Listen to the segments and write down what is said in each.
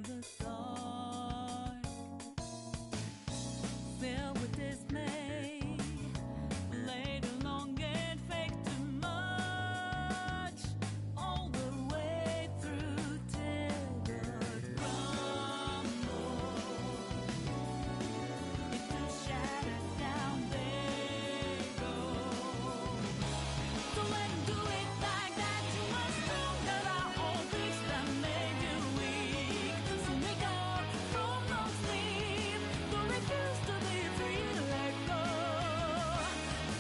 the start, filled with dismay, laid along and faked too much, all the way through till the crumble into shattered down they go. Don't let 'em do it like that to us. Don't let our own beats that made you weak. So make up from no sleep. Don't refuse to be free, let go.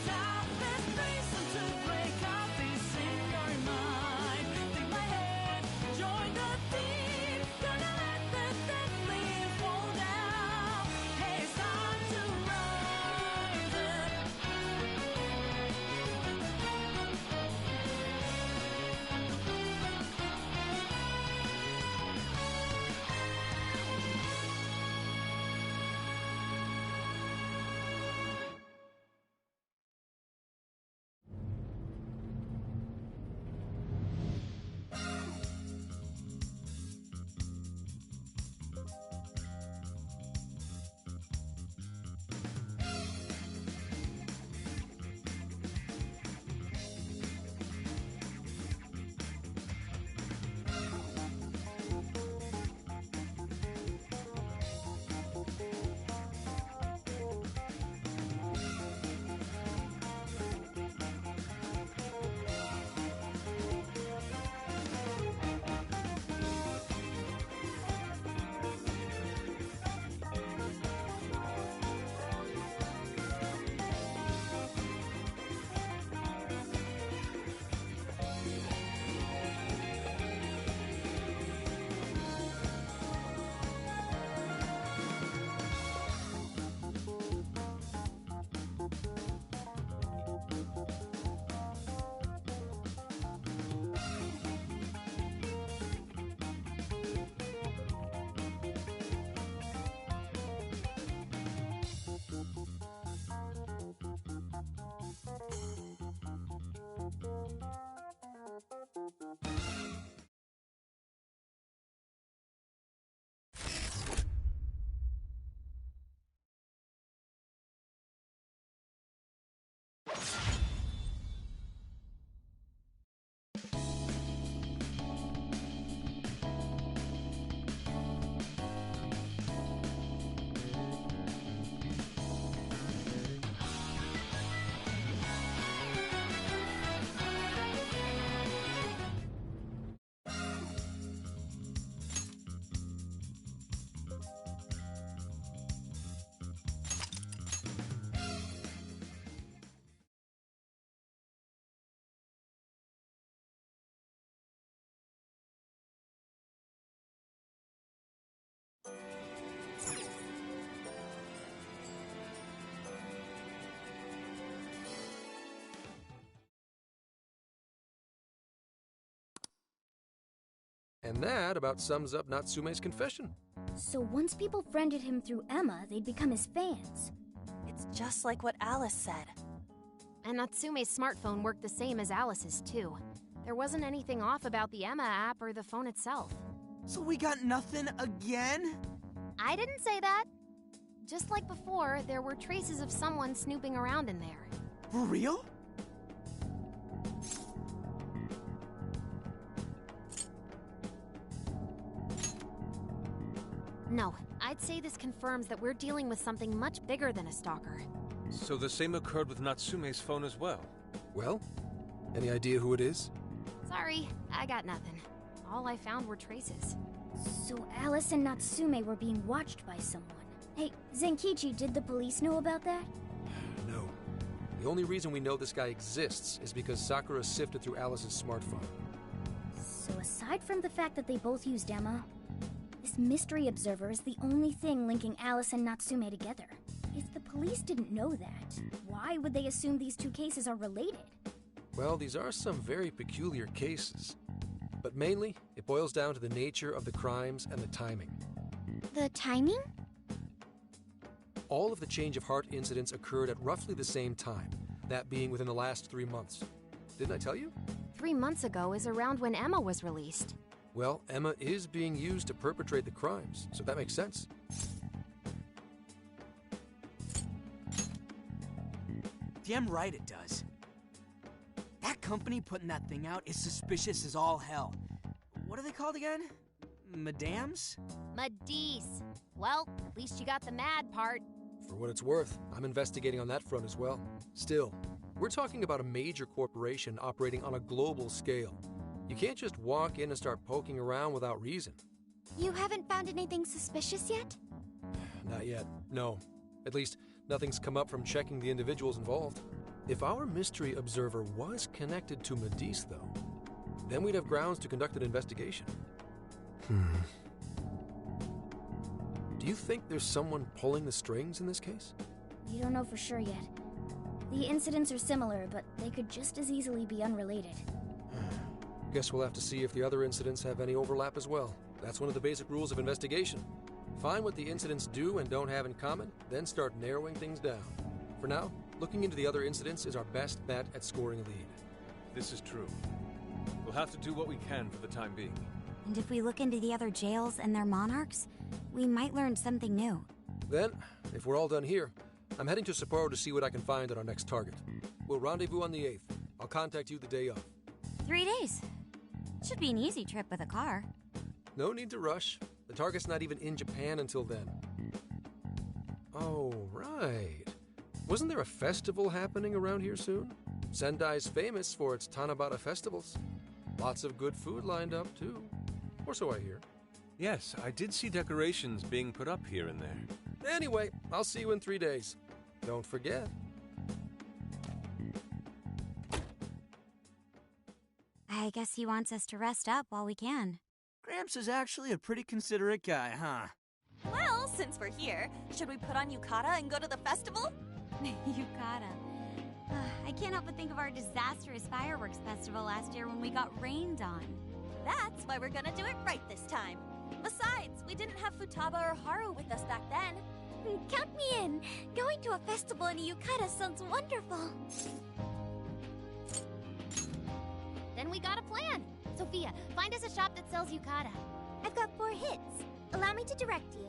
Time has reason to break out peace in your mind. Take my hand, join the team. Gonna let the dead leaf fall down. Hey, it's time to rise up. And that about sums up Natsume's confession. So once people friended him through Emma, they'd become his fans. It's just like what Alice said. And Natsume's smartphone worked the same as Alice's, too. There wasn't anything off about the Emma app or the phone itself. So we got nothing again? I didn't say that. Just like before, there were traces of someone snooping around in there. For real? No, I'd say this confirms that we're dealing with something much bigger than a stalker. So the same occurred with Natsume's phone as well? Well, any idea who it is? Sorry, I got nothing. All I found were traces. So Alice and Natsume were being watched by someone. Hey, Zenkichi, did the police know about that? No. The only reason we know this guy exists is because Sakura sifted through Alice's smartphone. So aside from the fact that they both used Emma, this mystery observer is the only thing linking Alice and Natsume together. If the police didn't know that, why would they assume these two cases are related? Well, these are some very peculiar cases. But mainly, it boils down to the nature of the crimes and the timing. The timing? All of the change of heart incidents occurred at roughly the same time, that being within the last 3 months. Didn't I tell you? 3 months ago is around when Emma was released. Well, Emma is being used to perpetrate the crimes, so that makes sense. Damn right it does. That company putting that thing out is suspicious as all hell. What are they called again? Madams? Madise. Well, at least you got the mad part. For what it's worth, I'm investigating on that front as well. Still, we're talking about a major corporation operating on a global scale. You can't just walk in and start poking around without reason. You haven't found anything suspicious yet? Not yet, no. At least, nothing's come up from checking the individuals involved. If our mystery observer was connected to Madise, though, then we'd have grounds to conduct an investigation. Do you think there's someone pulling the strings in this case? We don't know for sure yet. The incidents are similar, but they could just as easily be unrelated. Guess we'll have to see if the other incidents have any overlap as well. That's one of the basic rules of investigation. Find what the incidents do and don't have in common, then start narrowing things down. For now, looking into the other incidents is our best bet at scoring a lead. This is true. We'll have to do what we can for the time being. And if we look into the other jails and their monarchs, we might learn something new. Then, if we're all done here, I'm heading to Sapporo to see what I can find on our next target. We'll rendezvous on the 8th. I'll contact you the day of. 3 days. Should be an easy trip with a car. No need to rush. The target's not even in Japan until then. Oh, right. Wasn't there a festival happening around here soon? Sendai's famous for its Tanabata festivals. Lots of good food lined up, too. Or so I hear. Yes, I did see decorations being put up here and there. Anyway, I'll see you in 3 days. Don't forget. I guess he wants us to rest up while we can. Gramps is actually a pretty considerate guy, huh? Well, since we're here, should we put on yukata and go to the festival? Yukata. I can't help but think of our disastrous fireworks festival last year when we got rained on. That's why we're gonna do it right this time. Besides, we didn't have Futaba or Haru with us back then. Count me in! Going to a festival in a yukata sounds wonderful! Then we got a plan. Sophia, find us a shop that sells yukata. I've got 4 hits. Allow me to direct you.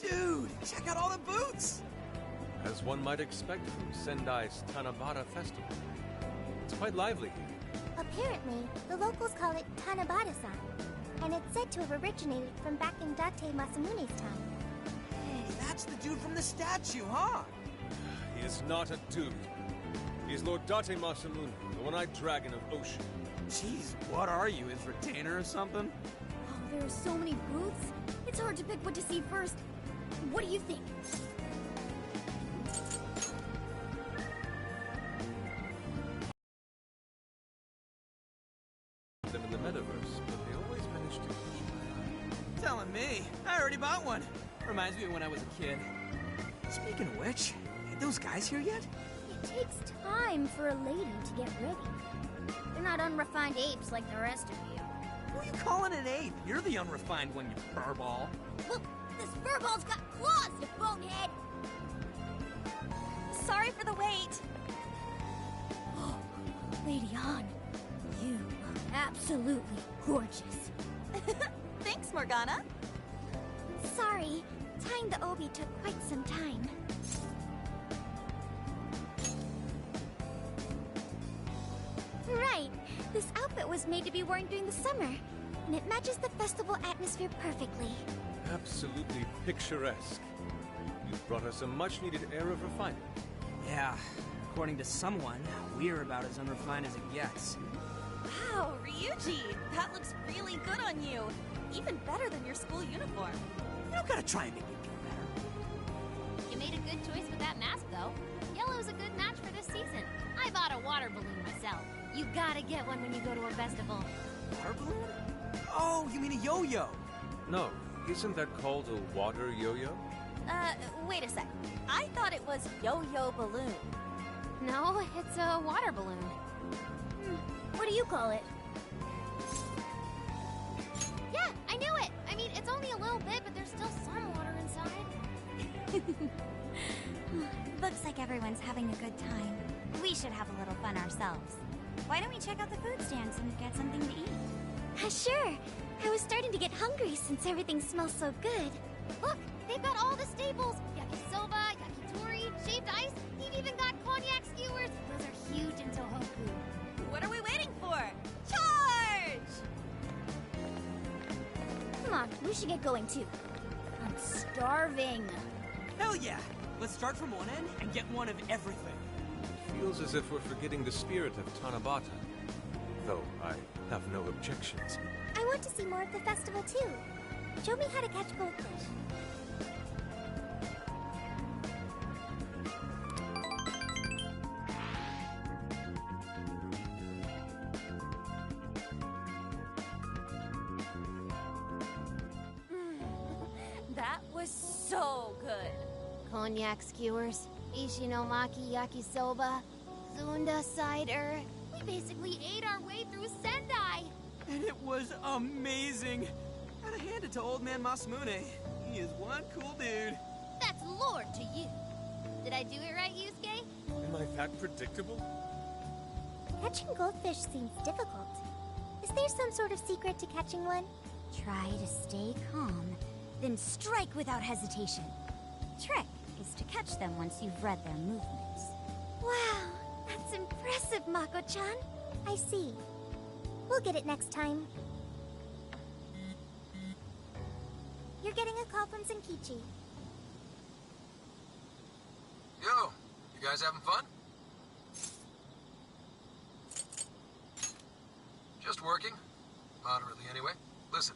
Dude, check out all the booths! As one might expect from Sendai's Tanabata festival. It's quite lively here. Apparently, the locals call it Tanabata-san, and it's said to have originated from back in Date Masamune's time. Hey, that's the dude from the statue, huh? He is not a dude. He is Lord Date Masamune, the one-eyed dragon of Ocean. Jeez, what are you, his retainer or something? Oh, there are so many booths. It's hard to pick what to see first. What do you think? Them in the metaverse, but they always manage to. Telling me, I already bought one. Reminds me of when I was a kid. Speaking of which, ain't those guys here yet? It takes time for a lady to get ready. They're not unrefined apes like the rest of you. Who are you calling an ape? You're the unrefined one, you furball. Look, this furball's got claws, you bonehead! Sorry for the wait. Lady Han, you are absolutely gorgeous. Thanks, Morgana. Sorry, tying the obi took quite some time. Right, this outfit was made to be worn during the summer, and it matches the festival atmosphere perfectly. Absolutely picturesque. You've brought us a much-needed air of refinement. Yeah, according to someone, we're about as unrefined as it gets. Wow, Ryuji, that looks really good on you. Even better than your school uniform. You don't gotta try and make me feel better. You made a good choice with that mask, though. Yellow's a good match for this season. I bought a water balloon myself. You gotta get one when you go to a festival. Water balloon? Oh, you mean a yo-yo? No, isn't that called a water yo-yo? Wait a sec. I thought it was yo-yo balloon. No, it's a water balloon. What do you call it? Yeah, I knew it! I mean, it's only a little bit, but there's still some water inside. Looks like everyone's having a good time. We should have a little fun ourselves. Why don't we check out the food stands and get something to eat? Sure. I was starting to get hungry since everything smells so good. Look, they've got all the staples. Yakisoba, yakitori, shaved ice. They've even got cognac skewers. Those are huge in Tohoku. What are we waiting for? Charge! Come on, we should get going too. I'm starving. Hell yeah! Let's start from one end and get one of everything. Feels as if we're forgetting the spirit of Tanabata. Though I have no objections. I want to see more of the festival too. Show me how to catch goldfish. That was so good. Cognac skewers, Ishinomaki yakisoba, Zunda cider. We basically ate our way through Sendai. And it was amazing! Gotta hand it to old man Masamune. He is one cool dude. That's lore to you. Did I do it right, Yusuke? Am I that predictable? Catching goldfish seems difficult. Is there some sort of secret to catching one? Try to stay calm, then strike without hesitation. Trick is to catch them once you've read their movements. Wow, that's impressive, Mako-chan. I see. We'll get it next time. You're getting a call from Zenkichi. Yo, you guys having fun? Just working. Moderately, anyway. Listen,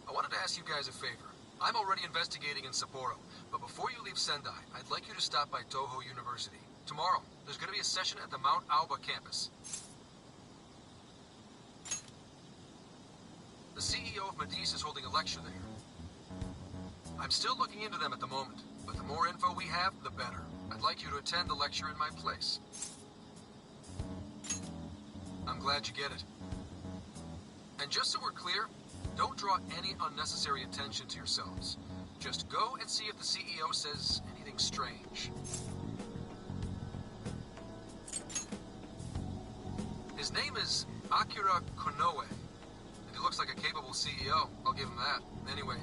I wanted to ask you guys a favor. I'm already investigating in Sapporo, but before you leave Sendai, I'd like you to stop by Toho University. Tomorrow, there's going to be a session at the Mount Aoba campus. The CEO of Medice is holding a lecture there. I'm still looking into them at the moment, but the more info we have, the better. I'd like you to attend the lecture in my place. I'm glad you get it. And just so we're clear, don't draw any unnecessary attention to yourselves. Just go and see if the CEO says anything strange. His name is Akira Konoe. And he looks like a capable CEO, I'll give him that. Anyway,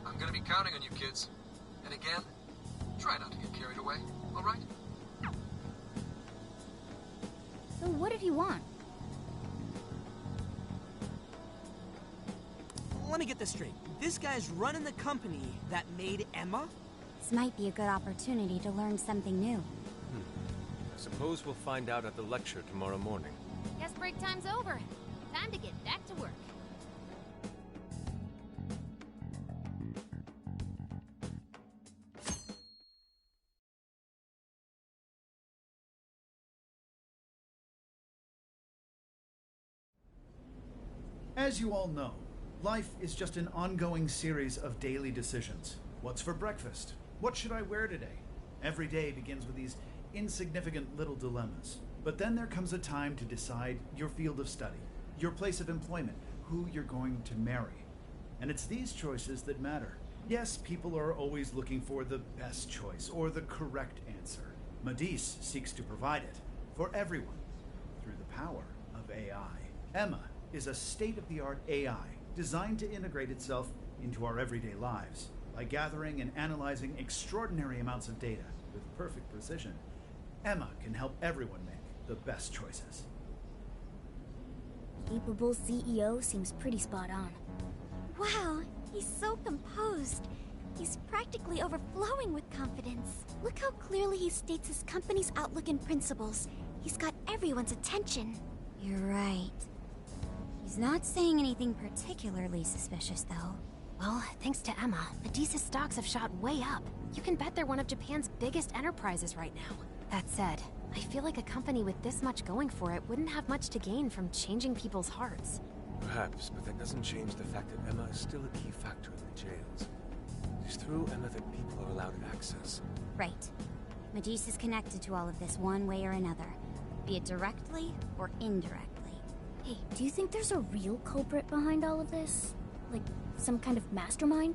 I'm gonna be counting on you kids. And again, try not to get carried away, alright? So what did he want? Let me get this straight. This guy's running the company that made Emma? This might be a good opportunity to learn something new. I suppose we'll find out at the lecture tomorrow morning. Guess break time's over. Time to get back to work. As you all know, life is just an ongoing series of daily decisions. What's for breakfast? What should I wear today? Every day begins with these insignificant little dilemmas. But then there comes a time to decide your field of study, your place of employment, who you're going to marry. And it's these choices that matter. Yes, people are always looking for the best choice or the correct answer. Medice seeks to provide it for everyone through the power of AI. Emma is a state-of-the-art AI designed to integrate itself into our everyday lives. By gathering and analyzing extraordinary amounts of data with perfect precision, Emma can help everyone make the best choices. Capable CEO seems pretty spot on. Wow, he's so composed. He's practically overflowing with confidence. Look how clearly he states his company's outlook and principles. He's got everyone's attention. You're right. He's not saying anything particularly suspicious, though. Well, thanks to Emma, Medice's stocks have shot way up. You can bet they're one of Japan's biggest enterprises right now. That said, I feel like a company with this much going for it wouldn't have much to gain from changing people's hearts. Perhaps, but that doesn't change the fact that Emma is still a key factor in the jails. It's through Emma that people are allowed access. Right. Medice is connected to all of this one way or another, be it directly or indirectly. Hey, do you think there's a real culprit behind all of this? Like, some kind of mastermind?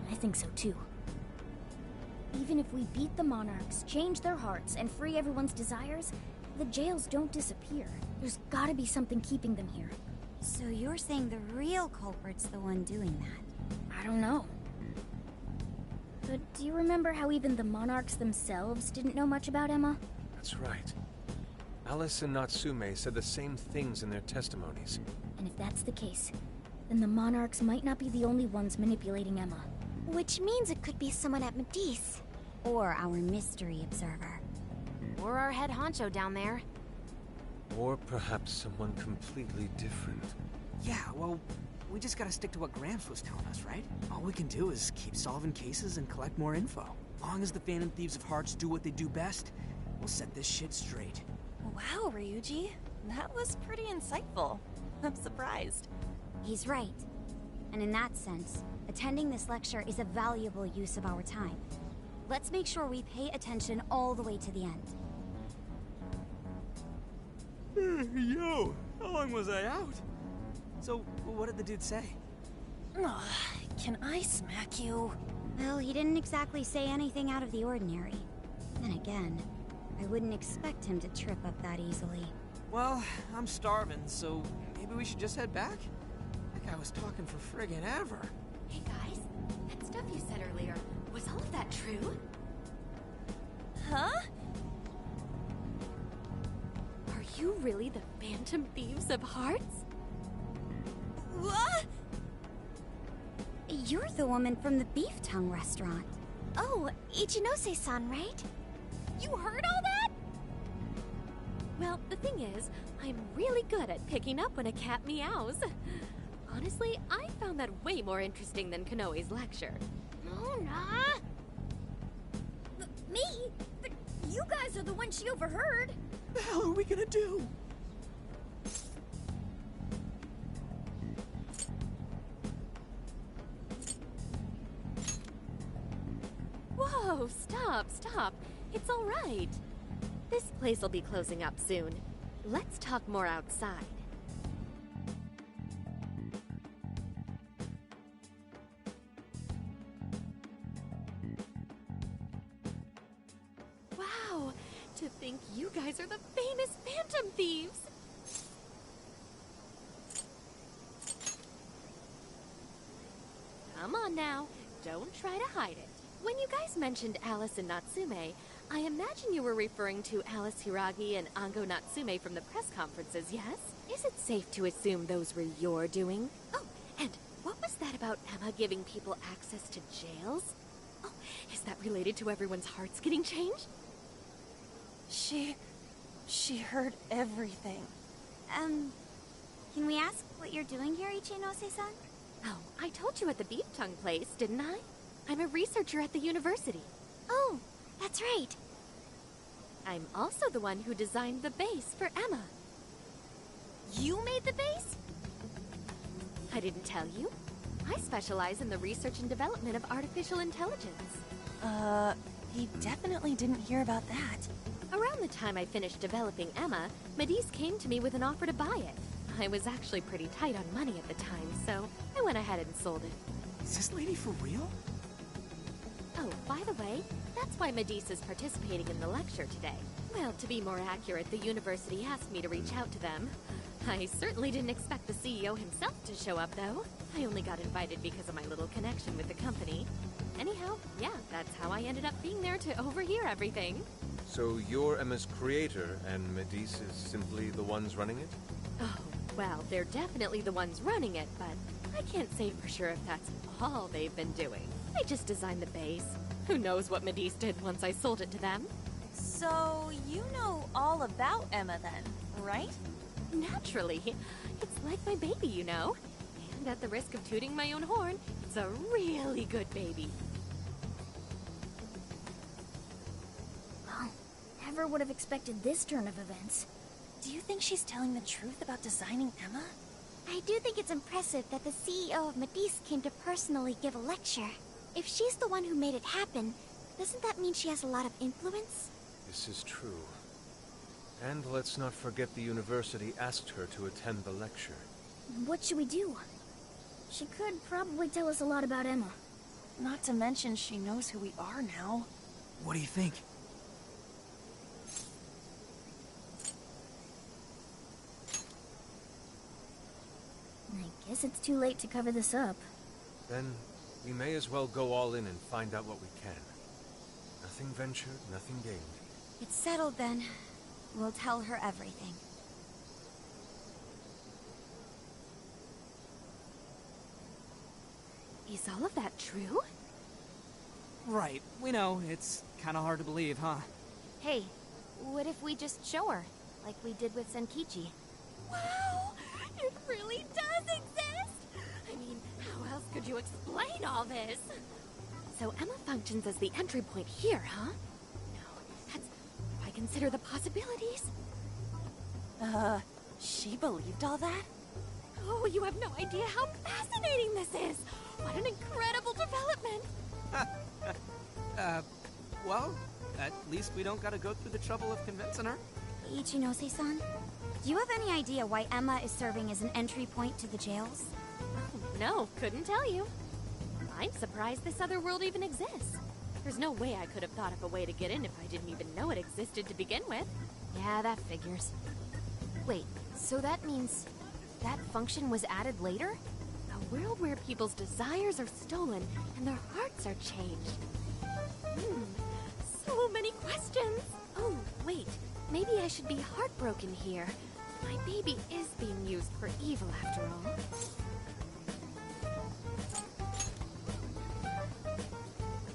I think so too. Even if we beat the Monarchs, change their hearts, and free everyone's desires, the jails don't disappear. There's gotta be something keeping them here. So you're saying the real culprit's the one doing that? I don't know. But do you remember how even the Monarchs themselves didn't know much about Emma? That's right. Alice and Natsume said the same things in their testimonies. And if that's the case, then the Monarchs might not be the only ones manipulating Emma. Which means it could be someone at Medice. Or our mystery observer. Or our head honcho down there. Or perhaps someone completely different. Yeah, well, we just gotta stick to what Gramps was telling us, right? All we can do is keep solving cases and collect more info. Long as the Phantom Thieves of Hearts do what they do best, we'll set this shit straight. Wow, Ryuji. That was pretty insightful. I'm surprised. He's right. And in that sense, attending this lecture is a valuable use of our time. Let's make sure we pay attention all the way to the end. Yo, how long was I out? So, what did the dude say? Ugh, can I smack you? Well, he didn't exactly say anything out of the ordinary. Then again, I wouldn't expect him to trip up that easily. Well, I'm starving, so maybe we should just head back? That guy was talking for friggin' ever. Hey guys, that stuff you said earlier, was all of that true? Huh? Are you really the Phantom Thieves of Hearts? What? You're the woman from the Beef Tongue restaurant. Oh, Ichinose-san, right? You heard all that? Well, the thing is, I'm really good at picking up when a cat meows. Honestly, I found that way more interesting than Konoe's lecture. Mona! Me? But you guys are the ones she overheard. The hell are we gonna do? Whoa, stop. It's all right. This place will be closing up soon. Let's talk more outside. Wow, to think you guys are the famous Phantom Thieves! Come on now, don't try to hide it. When you guys mentioned Alice and Natsume, I imagine you were referring to Alice Hiragi and Ango Natsume from the press conferences, yes? Is it safe to assume those were your doing? Oh, and what was that about Emma giving people access to jails? Oh, is that related to everyone's hearts getting changed? She heard everything. Can we ask what you're doing here, Ichinose-san? Oh, I told you at the Beef Tongue place, didn't I? I'm a researcher at the university. Oh, that's right. I'm also the one who designed the base for Emma. You made the base? I didn't tell you. I specialize in the research and development of artificial intelligence. He definitely didn't hear about that. Around the time I finished developing Emma, Medice came to me with an offer to buy it. I was actually pretty tight on money at the time, so I went ahead and sold it. Is this lady for real? Oh, by the way, that's why Medice is participating in the lecture today. Well, to be more accurate, the university asked me to reach out to them. I certainly didn't expect the CEO himself to show up, though. I only got invited because of my little connection with the company. Anyhow, yeah, that's how I ended up being there to overhear everything. So you're Emma's creator, and Medice is simply the ones running it? Oh, well, they're definitely the ones running it, but I can't say for sure if that's all they've been doing. I just designed the base. Who knows what Medice did once I sold it to them? So, you know all about Emma then, right? Naturally. It's like my baby, you know. And at the risk of tooting my own horn, it's a really good baby. Well, never would have expected this turn of events. Do you think she's telling the truth about designing Emma? I do think it's impressive that the CEO of Medice came to personally give a lecture. If she's the one who made it happen, doesn't that mean she has a lot of influence? This is true. And let's not forget the university asked her to attend the lecture. What should we do? She could probably tell us a lot about Emma. Not to mention she knows who we are now. What do you think? I guess it's too late to cover this up. Then we may as well go all in and find out what we can. Nothing ventured, nothing gained. It's settled then. We'll tell her everything. Is all of that true? Right, we know. It's kinda hard to believe, huh? Hey, what if we just show her, like we did with Senkichi? Wow! It really does exist! I mean, how else could you explain all this? So Emma functions as the entry point here, huh? No, that's... I consider the possibilities. She believed all that? Oh, you have no idea how fascinating this is! What an incredible development! Well, at least we don't gotta go through the trouble of convincing her. Ichinose-san, do you have any idea why Emma is serving as an entry point to the jails? Oh, no, couldn't tell you. I'm surprised this other world even exists. There's no way I could have thought of a way to get in if I didn't even know it existed to begin with. Yeah, that figures. Wait, so that means that function was added later? A world where people's desires are stolen and their hearts are changed. So many questions! Oh, wait. Maybe I should be heartbroken here. My baby is being used for evil after all.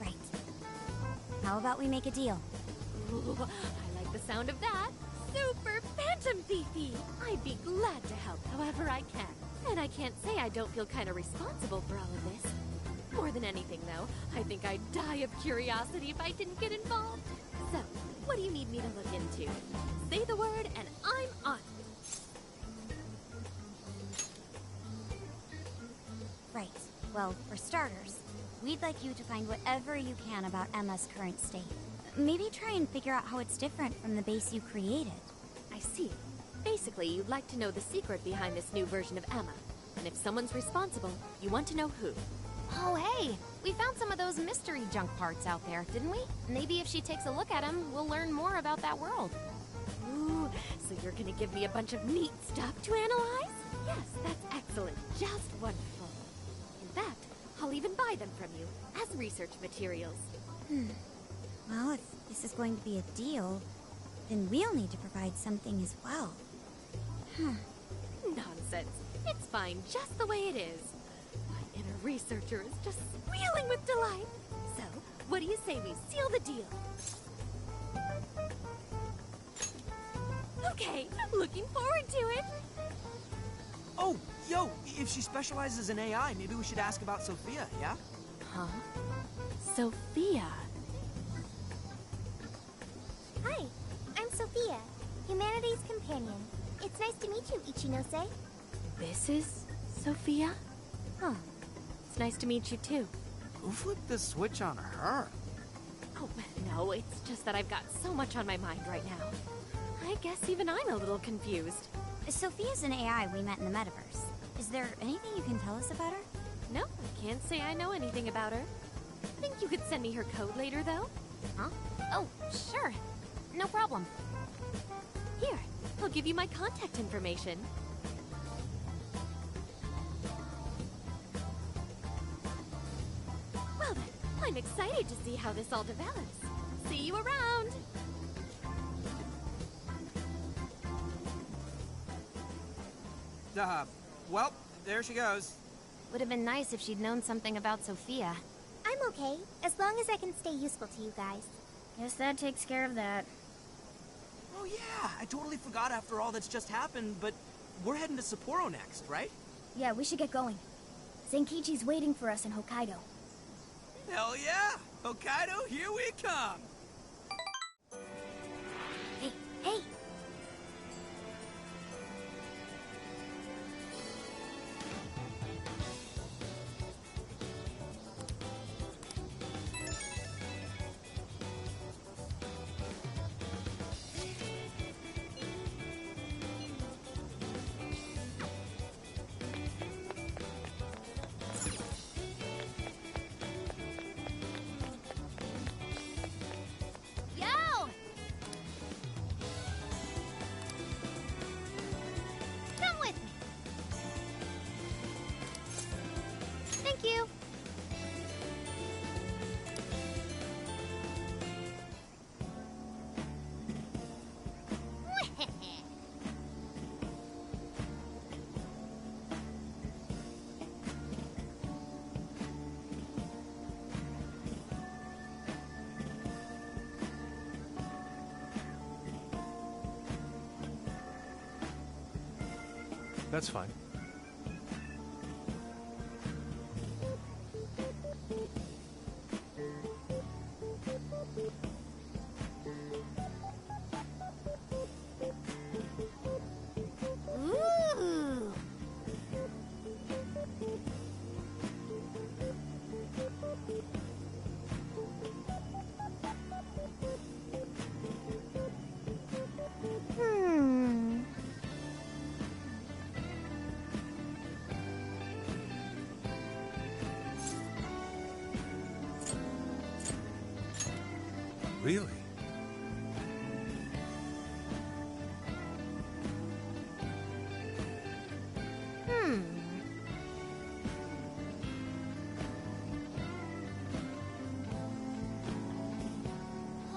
Right. How about we make a deal? Ooh, I like the sound of that. Super Phantom Thiefy! I'd be glad to help however I can. And I can't say I don't feel kind of responsible for all of this. More than anything, though, I think I'd die of curiosity if I didn't get involved. So, what do you need me to look into? Say the word and I'm on. Right. Well, for starters, we'd like you to find whatever you can about Emma's current state. Maybe try and figure out how it's different from the base you created. I see. Basically, you'd like to know the secret behind this new version of Emma. And if someone's responsible, you want to know who. Oh, hey! We found some of those mystery junk parts out there, didn't we? Maybe if she takes a look at them, we'll learn more about that world. Ooh, so you're gonna give me a bunch of neat stuff to analyze? Yes, that's excellent. Just wonderful. In fact, I'll even buy them from you as research materials. Well, if this is going to be a deal, then we'll need to provide something as well. Nonsense. It's fine just the way it is. My inner researcher is just squealing with delight. So, what do you say we seal the deal? Okay, looking forward to it! Oh, yo, if she specializes in AI, maybe we should ask about Sophia, yeah? Huh? Sophia? Hi, I'm Sophia, Humanity's companion. It's nice to meet you, Ichinose. This is Sophia? Huh. It's nice to meet you too. Who flipped the switch on her? Oh, no, it's just that I've got so much on my mind right now. I guess even I'm a little confused. Sophia's an AI we met in the metaverse. Is there anything you can tell us about her? No, I can't say I know anything about her. Think you could send me her code later, though? Huh? Oh, sure. No problem. Here, I'll give you my contact information. Well then, I'm excited to see how this all develops. See you around! Well, there she goes. Would have been nice if she'd known something about Sophia. I'm okay, as long as I can stay useful to you guys. Guess that takes care of that. Oh yeah, I totally forgot after all that's just happened, but we're heading to Sapporo next, right? Yeah, we should get going. Zenkichi's waiting for us in Hokkaido. Hell yeah! Hokkaido, here we come! Hey, hey! That's fine. Ooh. Hmm. Really? Hmm.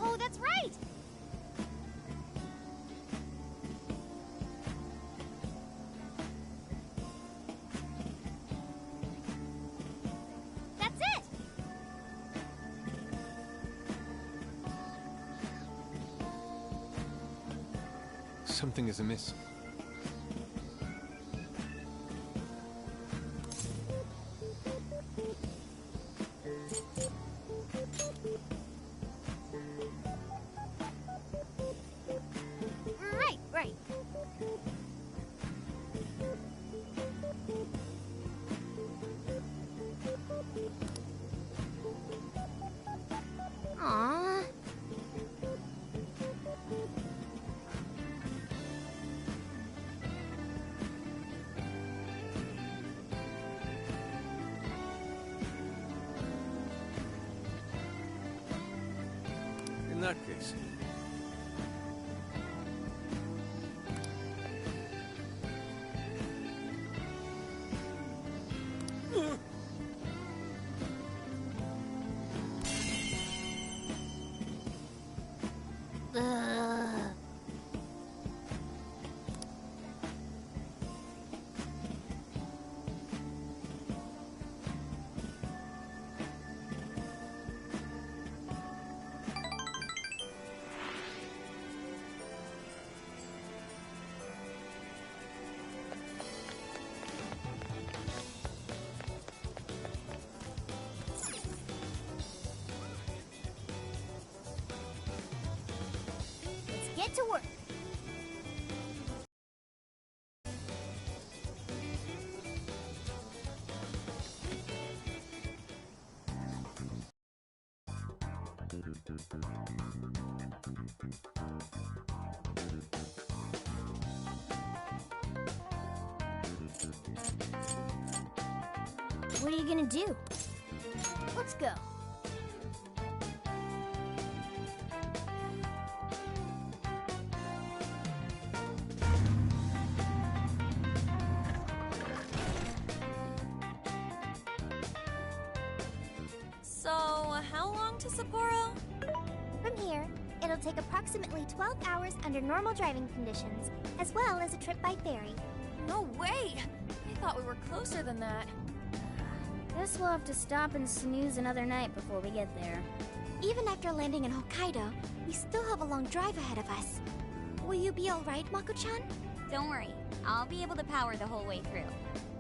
Oh, that's right! That's it! Something is amiss. Right, right. Aww. In that case, Ugh. Let's get to work. What are you gonna do? Let's go. So, how long to Sapporo? From here, it'll take approximately 12 hours under normal driving conditions, as well as a trip by ferry. No way! I thought we were closer than that. Guess we'll have to stop and snooze another night before we get there. Even after landing in Hokkaido, we still have a long drive ahead of us. Will you be alright, Mako-chan? Don't worry, I'll be able to power the whole way through.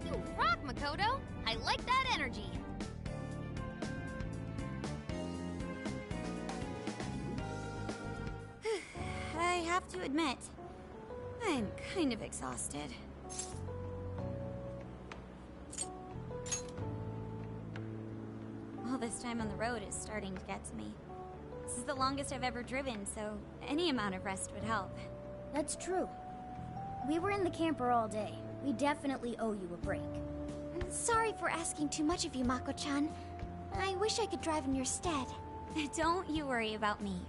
You rock, Makoto! I like that energy! I have to admit, I'm kind of exhausted. All this time on the road is starting to get to me. This is the longest I've ever driven, so any amount of rest would help. That's true. We were in the camper all day. We definitely owe you a break. Sorry for asking too much of you, Mako-chan. I wish I could drive in your stead. Don't you worry about me.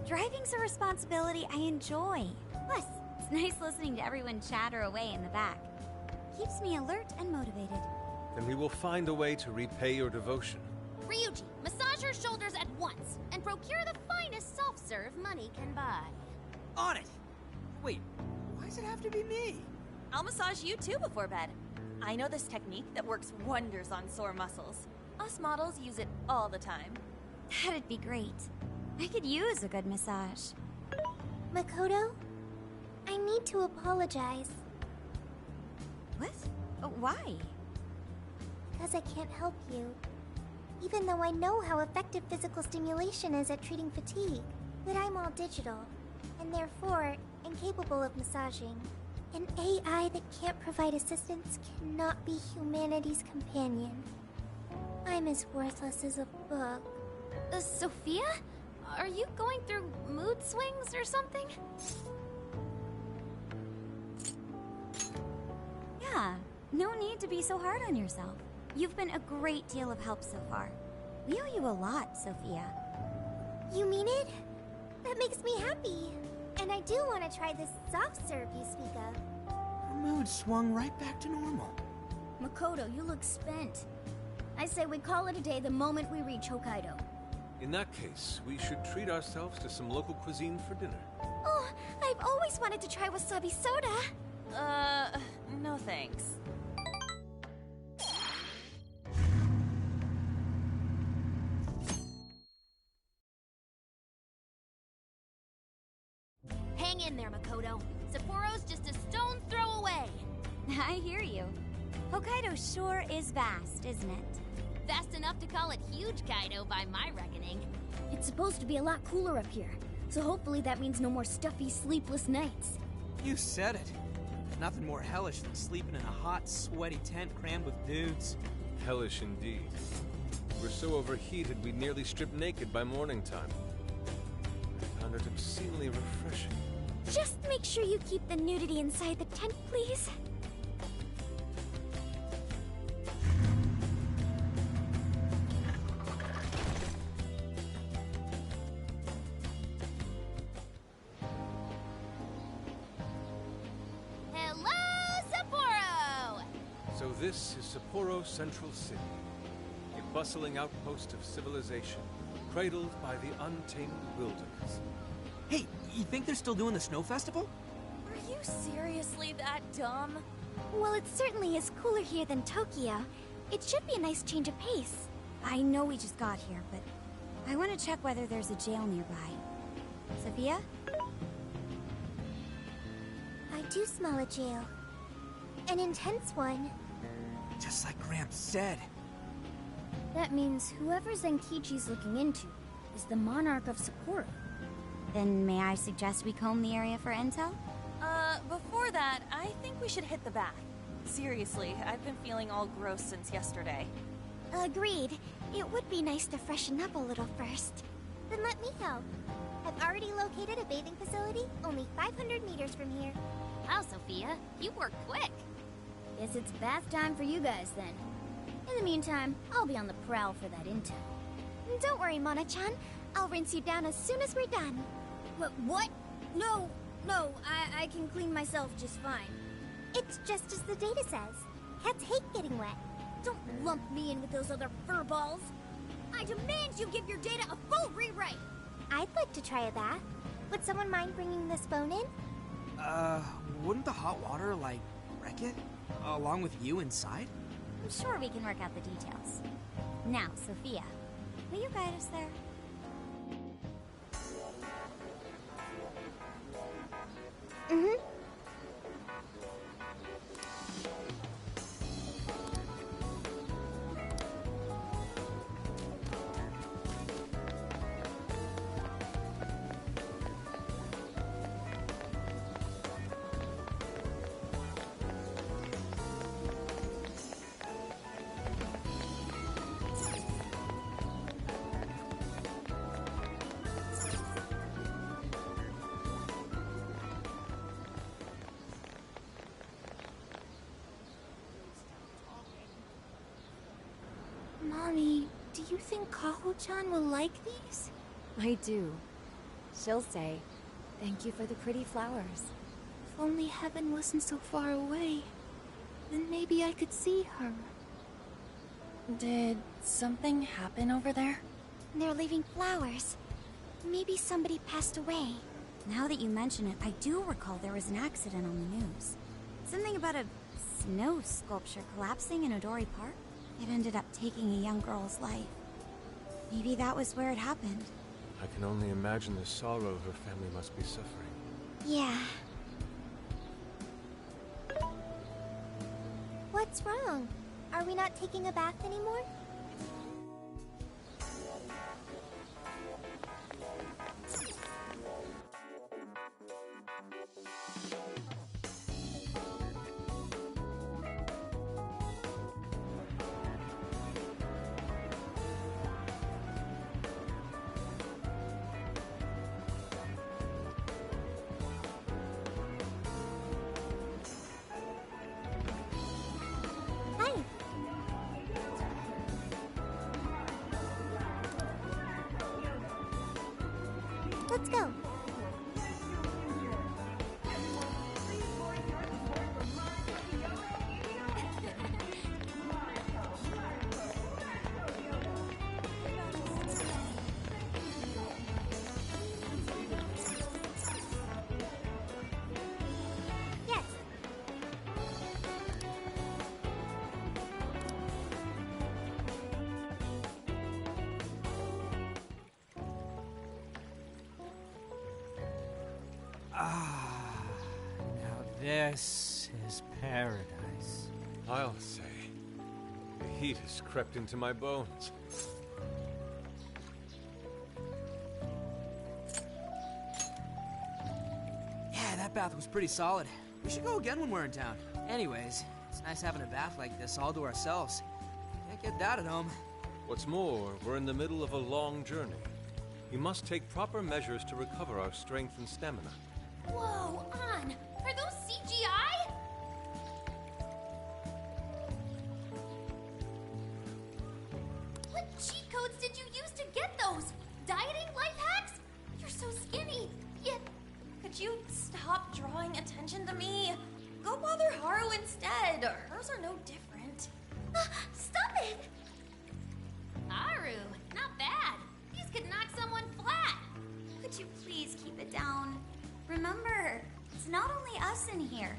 Driving's a responsibility I enjoy. Plus, it's nice listening to everyone chatter away in the back. Keeps me alert and motivated. then we will find a way to repay your devotion. Ryuji, massage her shoulders at once and procure the finest self-serve money can buy. On it! Wait, why does it have to be me? I'll massage you too before bed. I know this technique that works wonders on sore muscles. Us models use it all the time. That'd be great. I could use a good massage. Makoto, I need to apologize. What? Why? Because I can't help you. Even though I know how effective physical stimulation is at treating fatigue, but I'm all digital, and therefore incapable of massaging. An AI that can't provide assistance cannot be humanity's companion. I'm as worthless as a book. Sophia? Are you going through mood swings or something? Yeah, no need to be so hard on yourself. You've been a great deal of help so far. We owe you a lot, Sophia. You mean it? That makes me happy. And I do want to try this soft serve you speak of. Her mood swung right back to normal. Makoto, you look spent. I say we call it a day the moment we reach Hokkaido. In that case, we should treat ourselves to some local cuisine for dinner. Oh, I've always wanted to try wasabi soda. No thanks. Hang in there, Makoto. Sapporo's just a stone's throw away. I hear you. Hokkaido sure is vast, isn't it? Fast enough to call it huge Kaido by my reckoning. It's supposed to be a lot cooler up here, so hopefully that means no more stuffy, sleepless nights. You said it. There's nothing more hellish than sleeping in a hot, sweaty tent crammed with dudes. Hellish indeed. We're so overheated we nearly stripped naked by morning time. I found it obscenely refreshing. Just make sure you keep the nudity inside the tent, please. Hello, Sapporo! So this is Sapporo Central City, a bustling outpost of civilization, cradled by the untamed wilderness. Hey, you think they're still doing the snow festival? Are you seriously that dumb? Well, it certainly is cooler here than Tokyo. It should be a nice change of pace. I know we just got here, but I want to check whether there's a jail nearby. Sophia? I do smell a jail. An intense one. Just like Gramps said. That means whoever Zenkichi's looking into is the monarch of Sapporo. Then may I suggest we comb the area for intel? Before that, I think we should hit the bath. Seriously, I've been feeling all gross since yesterday. Agreed. It would be nice to freshen up a little first. Then let me help. I've already located a bathing facility only 500 meters from here. Wow, Sophia, you work quick. Guess it's bath time for you guys then. In the meantime, I'll be on the prowl for that intel. Don't worry, Mona-chan. I'll rinse you down as soon as we're done. What? No, I can clean myself just fine. It's just as the data says. Cats hate getting wet. Don't lump me in with those other furballs. I demand you give your data a full rewrite. I'd like to try a bath. Would someone mind bringing this phone in? Wouldn't the hot water, like, wreck it? Along with you inside? I'm sure we can work out the details. Now, Sophia, will you guide us there? Mm-hmm. Mommy, do you think Kaho-chan will like these? I do. She'll say, "Thank you for the pretty flowers." If only heaven wasn't so far away, then maybe I could see her. Did something happen over there? They're leaving flowers. Maybe somebody passed away. Now that you mention it, I do recall there was an accident on the news. Something about a snow sculpture collapsing in Odori Park. It ended up taking a young girl's life. Maybe that was where it happened. I can only imagine the sorrow her family must be suffering. Yeah. What's wrong? Are we not taking a bath anymore? Hi. Let's go. Yes. Ah, now this is paradise. I'll say, the heat has crept into my bones. Yeah, that bath was pretty solid. We should go again when we're in town. Anyways, it's nice having a bath like this all to ourselves. Can't get that at home. What's more, we're in the middle of a long journey. We must take proper measures to recover our strength and stamina. Whoa, On! Are those CGI? What cheat codes did you use to get those? Dieting life hacks? You're so skinny. Yet, Could you stop drawing attention to me? Go bother Haru instead. Hers are no different. stop it! Haru, not bad. These could knock someone flat. Could you please keep it down? Remember, it's not only us in here.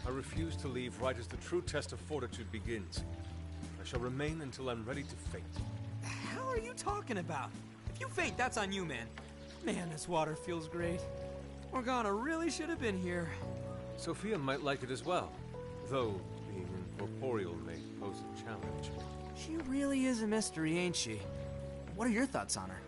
I refuse to leave right as the true test of fortitude begins. I shall remain until I'm ready to faint. The hell are you talking about? If you faint, that's on you, man. Man, this water feels great. Morgana really should have been here. Sophia might like it as well, though being incorporeal may pose a challenge. She really is a mystery, ain't she? What are your thoughts on her?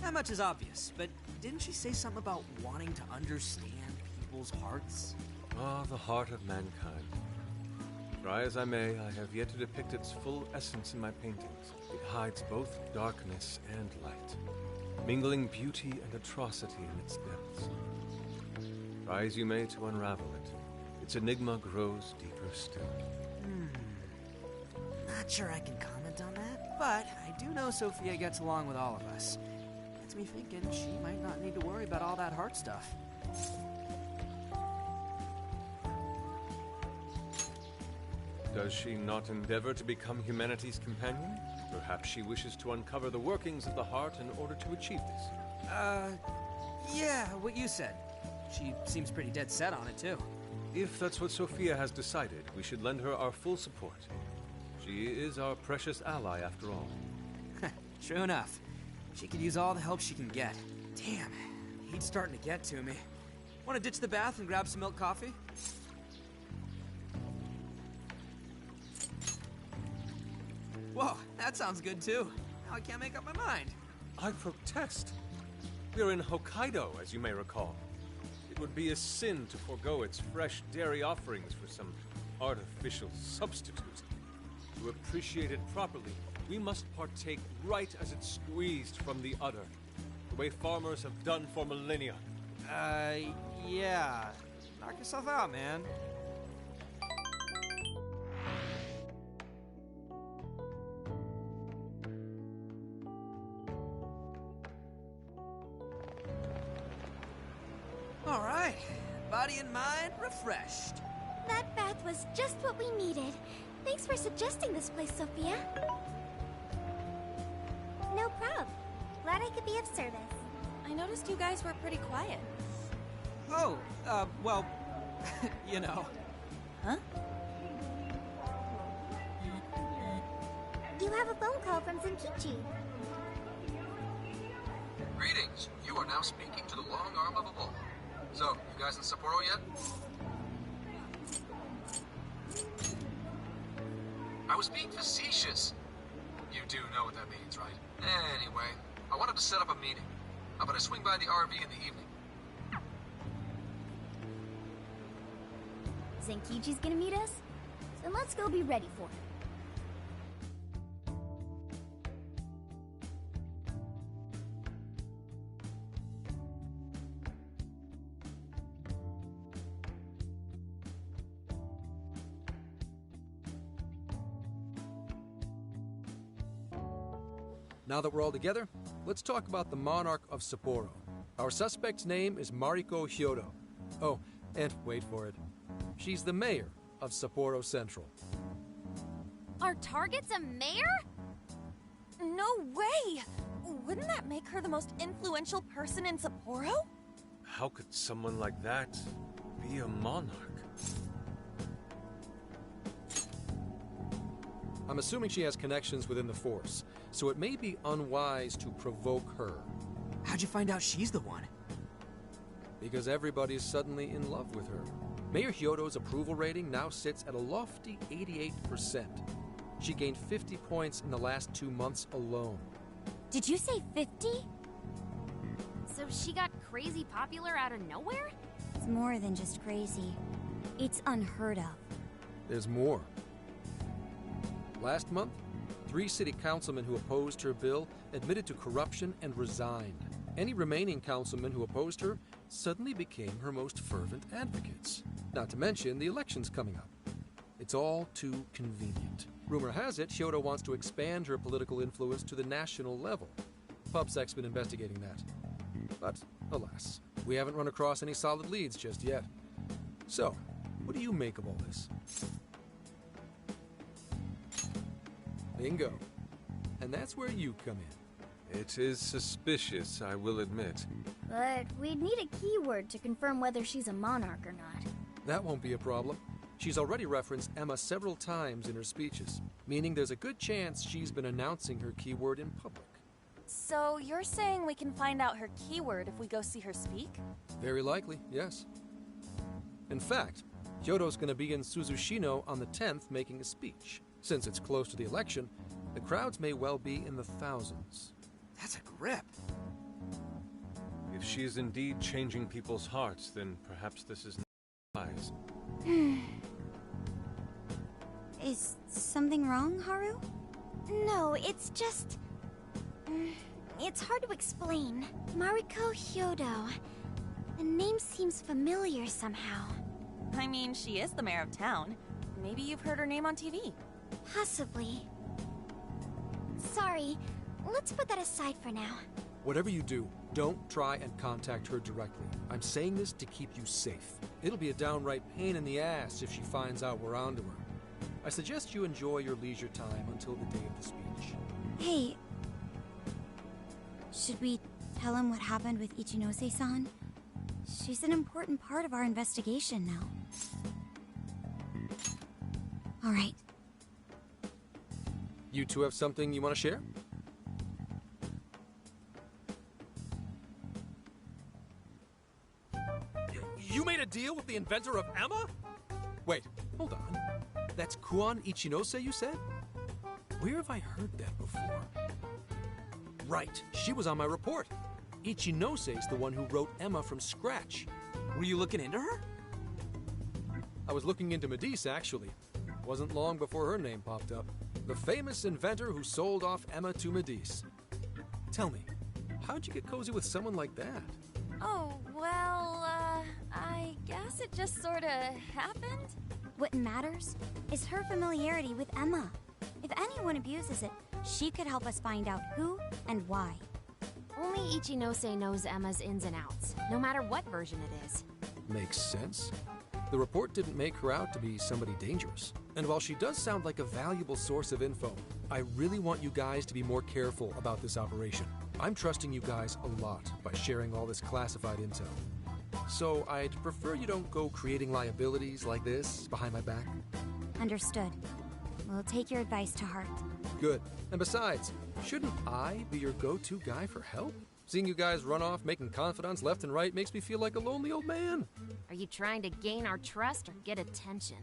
That much is obvious, but didn't she say something about wanting to understand people's hearts? Ah, the heart of mankind. Try as I may, I have yet to depict its full essence in my paintings. It hides both darkness and light, mingling beauty and atrocity in its depths. Try as you may to unravel it, its enigma grows deeper still. Not sure I can comment on that, but I do know Sophia gets along with all of us. Gets me thinking she might not need to worry about all that heart stuff. Does she not endeavor to become humanity's companion? Perhaps she wishes to uncover the workings of the heart in order to achieve this. Yeah, what you said. She seems pretty dead set on it, too. If that's what Sophia has decided, we should lend her our full support. She is our precious ally, after all. True enough. She could use all the help she can get. Damn, heat's starting to get to me. Want to ditch the bath and grab some milk coffee? Whoa, that sounds good too. Now I can't make up my mind. I protest. We're in Hokkaido, as you may recall. It would be a sin to forego its fresh dairy offerings for some artificial substitute. To appreciate it properly, we must partake right as it's squeezed from the udder, the way farmers have done for millennia. Yeah. Knock yourself out, man. All right. Body and mind refreshed. That bath was just what we needed. Thanks for suggesting this place, Sophia. No prob. Glad I could be of service. I noticed you guys were pretty quiet. Oh, well, you know. Huh? You have a phone call from Zenkichi. Greetings. You are now speaking to the long arm of a bull. So, you guys in Sapporo yet? I was being facetious. You do know what that means, right? Anyway, I wanted to set up a meeting. How about I swing by the RV in the evening? Zenkichi's gonna meet us? Then let's go be ready for him. Now that we're all together, let's talk about the monarch of Sapporo. Our suspect's name is Mariko Hyodo. Oh, and wait for it. She's the mayor of Sapporo Central. Our target's a mayor? No way! Wouldn't that make her the most influential person in Sapporo? How could someone like that be a monarch? I'm assuming she has connections within the force, so it may be unwise to provoke her. How'd you find out she's the one? Because everybody's suddenly in love with her. Mayor Hyodo's approval rating now sits at a lofty 88%. She gained 50 points in the last 2 months alone. Did you say 50? So she got crazy popular out of nowhere? It's more than just crazy. It's unheard of. There's more. Last month, 3 city councilmen who opposed her bill admitted to corruption and resigned. Any remaining councilmen who opposed her suddenly became her most fervent advocates. Not to mention the elections coming up. It's all too convenient. Rumor has it Hyodo wants to expand her political influence to the national level. PubSec's been investigating that. But, alas, we haven't run across any solid leads just yet. So, what do you make of all this? Bingo. And that's where you come in. It is suspicious, I will admit. But we'd need a keyword to confirm whether she's a monarch or not. That won't be a problem. She's already referenced Emma several times in her speeches, meaning there's a good chance she's been announcing her keyword in public. So you're saying we can find out her keyword if we go see her speak? Very likely, yes. In fact, Hyodo's going to be in Suzushino on the 10th making a speech. Since it's close to the election, the crowds may well be in the thousands. That's a grip. If she is indeed changing people's hearts, then perhaps this is not wise. Is something wrong, Haru? No, it's just... It's hard to explain. Mariko Hyodo. The name seems familiar somehow. I mean, she is the mayor of town. Maybe you've heard her name on TV. Possibly. Sorry, let's put that aside for now. Whatever you do, don't try and contact her directly. I'm saying this to keep you safe. It'll be a downright pain in the ass if she finds out we're onto her. I suggest you enjoy your leisure time until the day of the speech. Hey, should we tell him what happened with Ichinose-san? She's an important part of our investigation now. All right. You two have something you want to share? You made a deal with the inventor of Emma? Wait, hold on. That's Kuon Ichinose, you said? Where have I heard that before? Right, she was on my report. Ichinose the one who wrote Emma from scratch. Were you looking into her? I was looking into Medice, actually. Wasn't long before her name popped up. The famous inventor who sold off Emma to Medice. Tell me, how'd you get cozy with someone like that? Oh, well, I guess it just sorta happened. What matters is her familiarity with Emma. If anyone abuses it, she could help us find out who and why. Only Ichinose knows Emma's ins and outs, no matter what version it is. Makes sense. The report didn't make her out to be somebody dangerous. And while she does sound like a valuable source of info, I really want you guys to be more careful about this operation. I'm trusting you guys a lot by sharing all this classified intel. So I'd prefer you don't go creating liabilities like this behind my back. Understood. We'll take your advice to heart. Good. And besides, shouldn't I be your go-to guy for help? Seeing you guys run off making confidants left and right makes me feel like a lonely old man. Are you trying to gain our trust or get attention?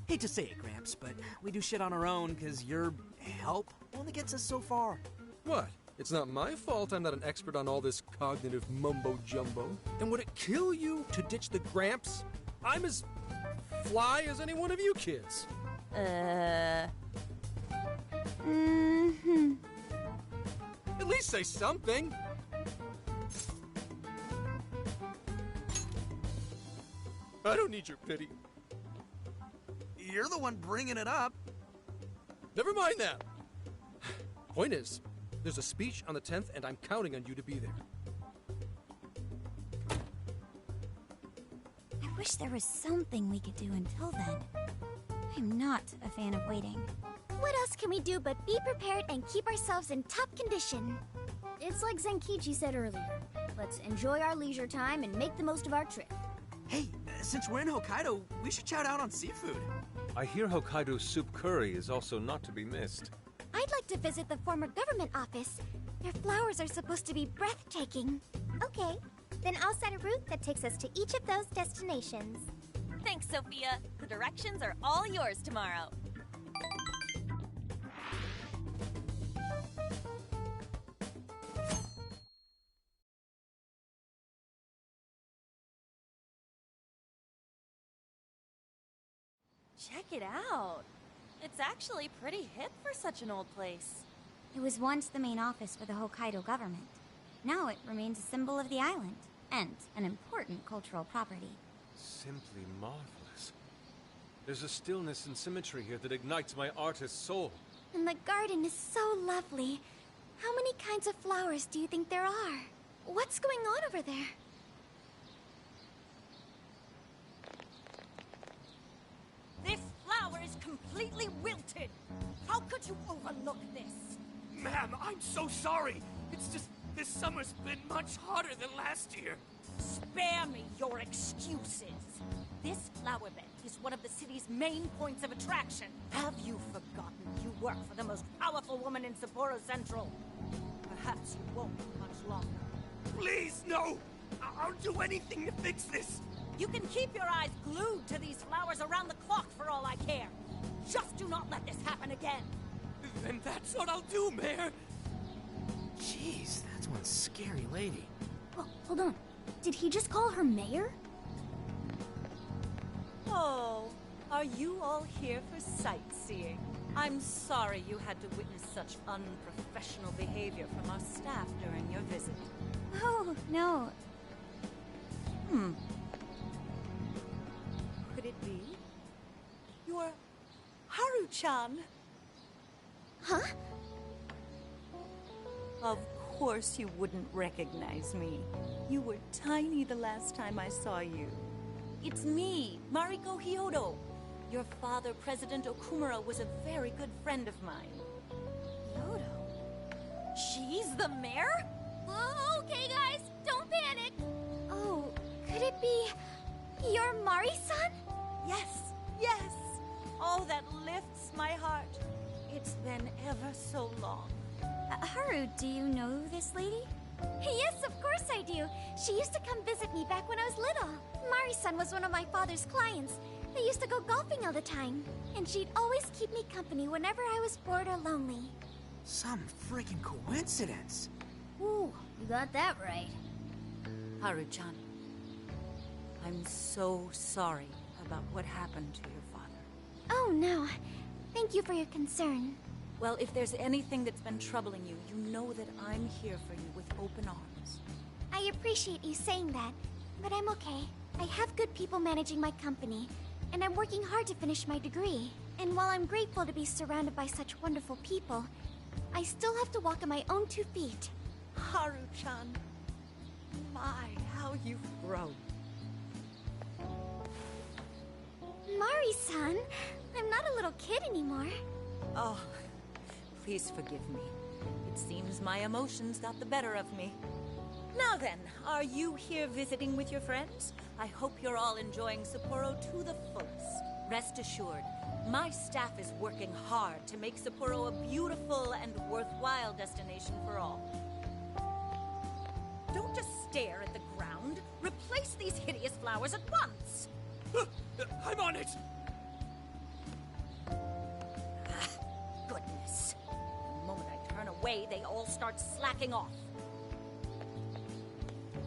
Hate to say it, Gramps, but we do shit on our own because your help only gets us so far. What? It's not my fault I'm not an expert on all this cognitive mumbo-jumbo. And would it kill you to ditch the Gramps? I'm as fly as any one of you kids. At least say something. I don't need your pity. You're the one bringing it up. Never mind that. Point is, there's a speech on the 10th, and I'm counting on you to be there. I wish there was something we could do until then. I'm not a fan of waiting. What else can we do but be prepared and keep ourselves in top condition? It's like Zenkichi said earlier. Let's enjoy our leisure time and make the most of our trip. Hey, since we're in Hokkaido, we should chow down on seafood. I hear Hokkaido soup curry is also not to be missed. I'd like to visit the former government office. Their flowers are supposed to be breathtaking. Okay, then I'll set a route that takes us to each of those destinations. Thanks, Sophia. The directions are all yours tomorrow. Check it out. It's actually pretty hip for such an old place. It was once the main office for the Hokkaido government. Now it remains a symbol of the island, and an important cultural property. Simply marvelous. There's a stillness and symmetry here that ignites my artist's soul. And the garden is so lovely. How many kinds of flowers do you think there are? What's going on over there? This flower is completely wilted. How could you overlook this? Ma'am, I'm so sorry. It's just this summer's been much hotter than last year. Spare me your excuses. This flower bed is one of the city's main points of attraction. Have you forgotten you work for the most powerful woman in Sapporo Central? Perhaps you won't much longer. Please, no! I'll do anything to fix this. You can keep your eyes glued to these flowers around the clock for all I care. Just do not let this happen again. Then that's what I'll do, Mayor. Jeez, that's one scary lady. Oh, hold on. Did he just call her mayor? Oh, are you all here for sightseeing? I'm sorry you had to witness such unprofessional behavior from our staff during your visit. Oh, no. Could it be? You're Haru-chan? Huh? Of course you wouldn't recognize me. You were tiny the last time I saw you. It's me, Mariko Hyodo. Your father, President Okumura, was a very good friend of mine. Hyodo? She's the mayor? Oh, okay, guys, don't panic. Oh, could it be your Mari-san? Yes, yes. Oh, that lifts my heart. It's been ever so long. Haru, do you know this lady? Yes, of course I do. She used to come visit me back when I was little. Mari-san was one of my father's clients. They used to go golfing all the time. And she'd always keep me company whenever I was bored or lonely. Some freaking coincidence. Ooh, you got that right. Haru-chan, I'm so sorry about what happened to your father. Oh, no. Thank you for your concern. Well, if there's anything that's been troubling you, you know that I'm here for you with open arms. I appreciate you saying that, but I'm okay. I have good people managing my company, and I'm working hard to finish my degree. And while I'm grateful to be surrounded by such wonderful people, I still have to walk on my own 2 feet. Haru-chan, my, how you've grown. Mari-san, I'm not a little kid anymore. Oh, please forgive me. It seems my emotions got the better of me. Now then, are you here visiting with your friends? I hope you're all enjoying Sapporo to the fullest. Rest assured, my staff is working hard to make Sapporo a beautiful and worthwhile destination for all. Don't just stare at the ground. Replace these hideous flowers at once! I'm on it! Goodness. The moment I turn away, they all start slacking off.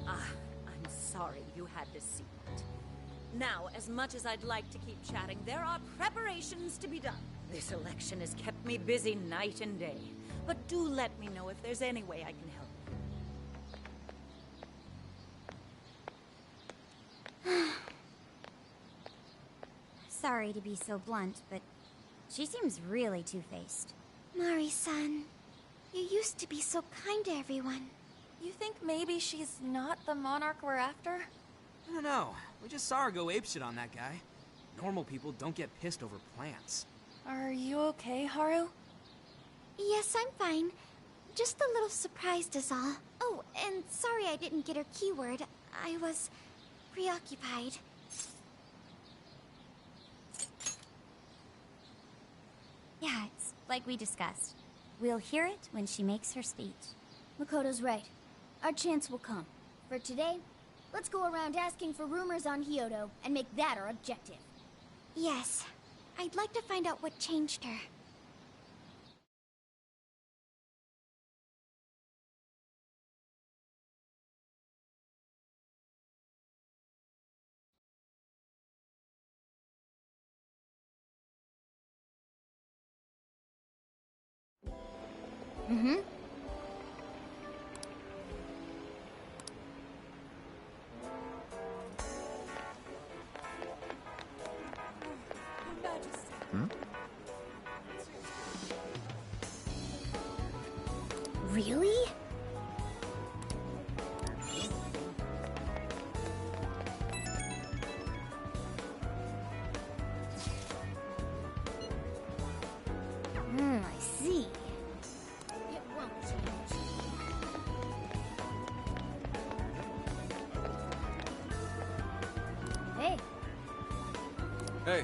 I'm sorry you had to see that. Now, as much as I'd like to keep chatting, there are preparations to be done. This election has kept me busy night and day. But do let me know if there's any way I can help. Sorry to be so blunt, but she seems really two-faced. Mari-san, you used to be so kind to everyone. You think maybe she's not the monarch we're after? I don't know. We just saw her go apeshit on that guy. Normal people don't get pissed over plants. Are you okay, Haru? Yes, I'm fine. Just a little surprised is all. Oh, and sorry I didn't get her keyword. I was preoccupied. Yeah, it's like we discussed. We'll hear it when she makes her speech. Makoto's right. Our chance will come. For today, let's go around asking for rumors on Hyodo and make that our objective. Yes. I'd like to find out what changed her. Mm-hmm. Really? I see. It won't change. Hey. Hey.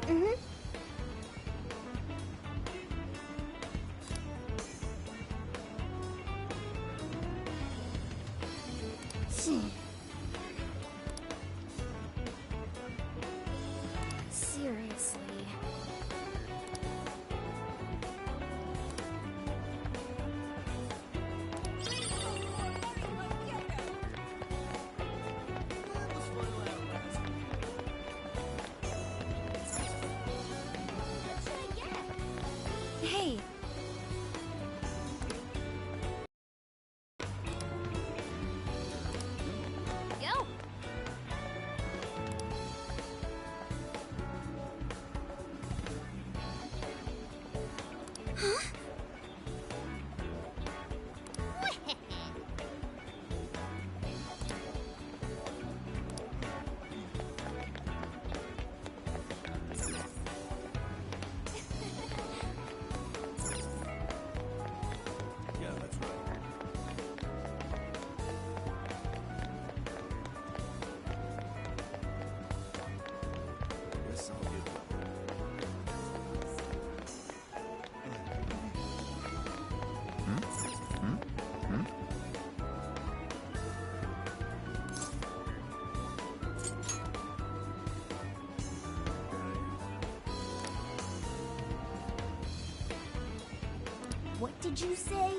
Mm-hmm. Seriously. Hey, Go! Huh? What did you say?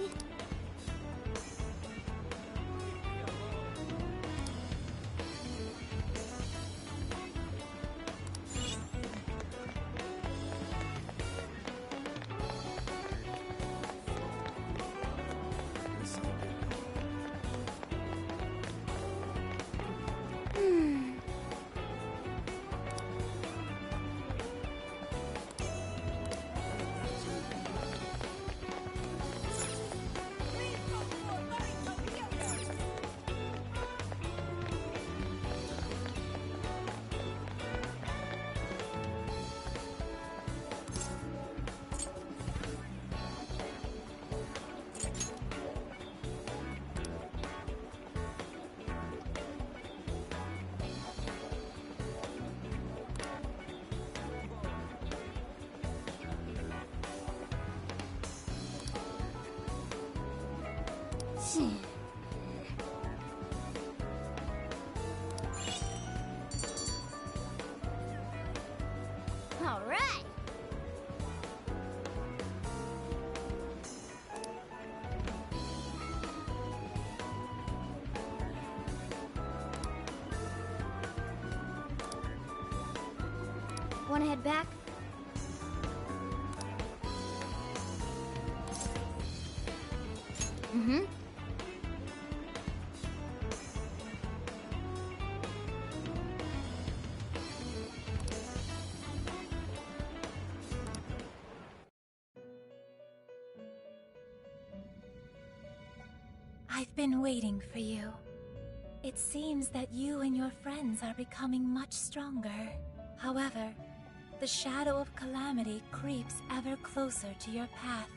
All right. Want to head back? Mm-hmm. I've been waiting for you. It seems that you and your friends are becoming much stronger. However, the shadow of calamity creeps ever closer to your path.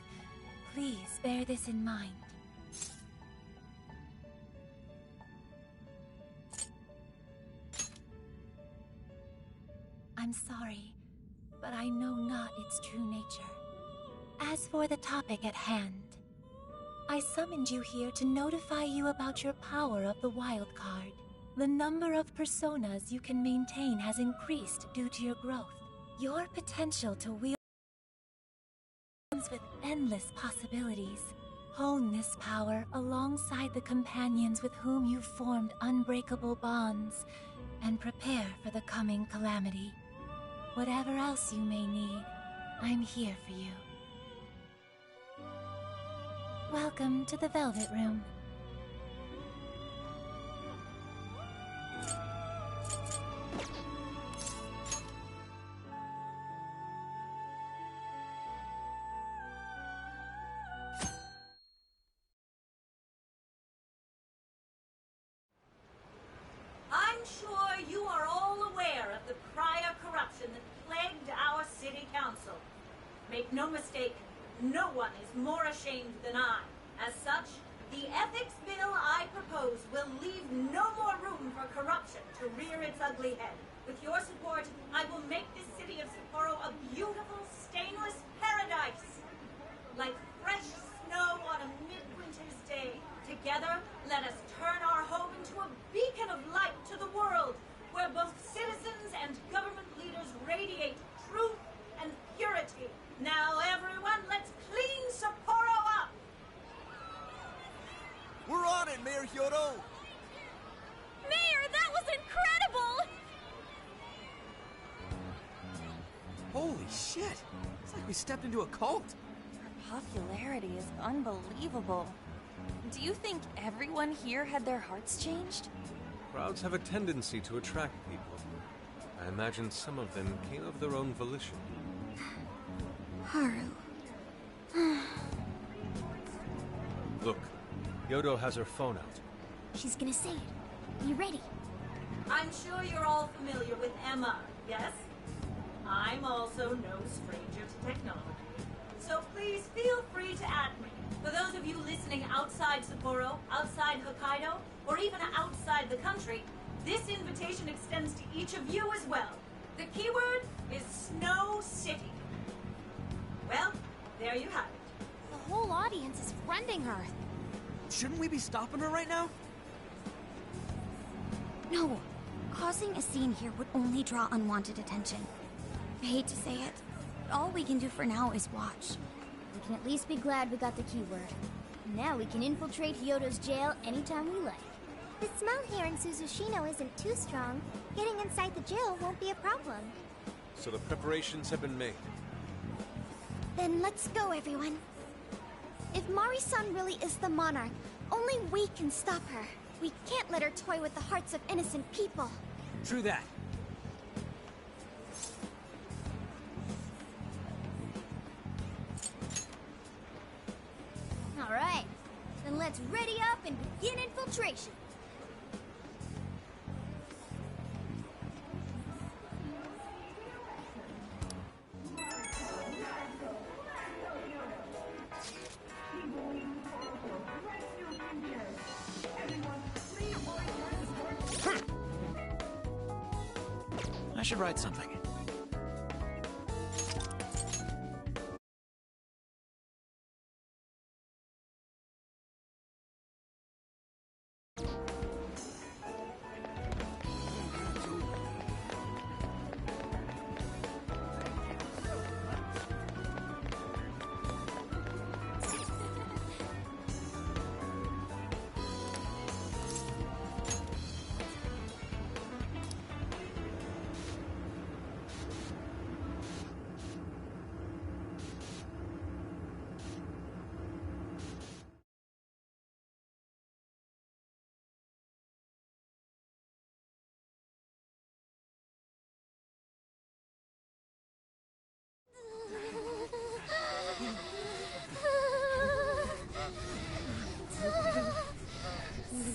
Please bear this in mind. I'm sorry, but I know not its true nature. As for the topic at hand, I summoned you here to notify you about your power of the wild card. The number of personas you can maintain has increased due to your growth. Your potential to wield comes with endless possibilities. Hone this power alongside the companions with whom you've formed unbreakable bonds, and prepare for the coming calamity. Whatever else you may need, I'm here for you. Welcome to the Velvet Room. I'm sure you are all aware of the prior corruption that plagued our city council. Make no mistake, no one is more ashamed than I. As such, the ethics bill I propose will leave no more room for corruption to rear its ugly head. With your support, I will make this city of Sapporo a beautiful, stainless paradise. Like fresh snow on a midwinter's day. Together, let us turn our home into a beacon of light to the world, where both citizens and government leaders radiate truth and purity. Now, everyone, let's clean Sapporo up! We're on it, Mayor Hyodo! Mayor, that was incredible! Holy shit! It's like we stepped into a cult. Her popularity is unbelievable. Do you think everyone here had their hearts changed? Crowds have a tendency to attract people. I imagine some of them came of their own volition. Haru. Look, Hyodo has her phone out. She's gonna say it. Be ready. I'm sure you're all familiar with Emma, yes? I'm also no stranger to technology. So please feel free to add me. For those of you listening outside Sapporo, outside Hokkaido, or even outside the country, this invitation extends to each of you as well. The keyword is Snow City. Well, there you have it. The whole audience is friending her. Shouldn't we be stopping her right now? No. Causing a scene here would only draw unwanted attention. I hate to say it, but all we can do for now is watch. We can at least be glad we got the keyword. Now we can infiltrate Hyodo's jail anytime we like. The smell here in Suzushino isn't too strong. Getting inside the jail won't be a problem. So the preparations have been made. Then let's go, everyone. If Mari-san really is the monarch, only we can stop her. We can't let her toy with the hearts of innocent people. True that. Alright, then let's ready up and begin infiltration. I should write something.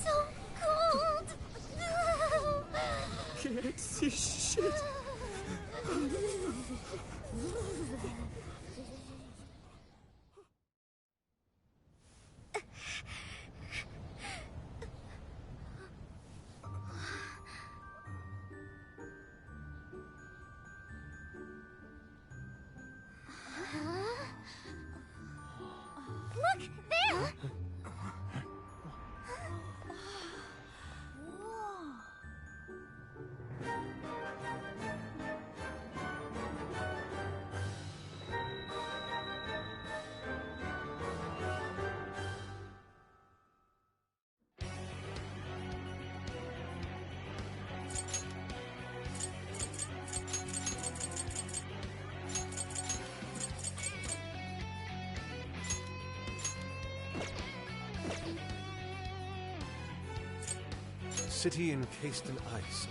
So cold! Can't see shit. Look! There! City encased in ice.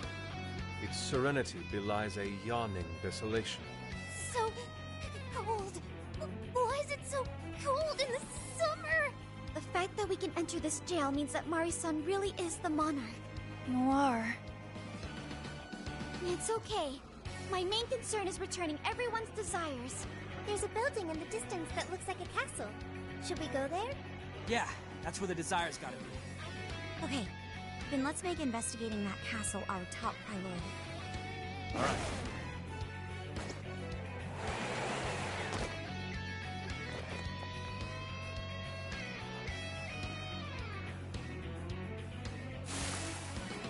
Its serenity belies a yawning desolation. So cold. Why is it so cold in the summer? The fact that we can enter this jail means that Mari-san really is the monarch. Noir. It's okay. My main concern is returning everyone's desires. There's a building in the distance that looks like a castle. Should we go there? Yeah, that's where the desires gotta be. Okay, then let's make investigating that castle our top priority. All right.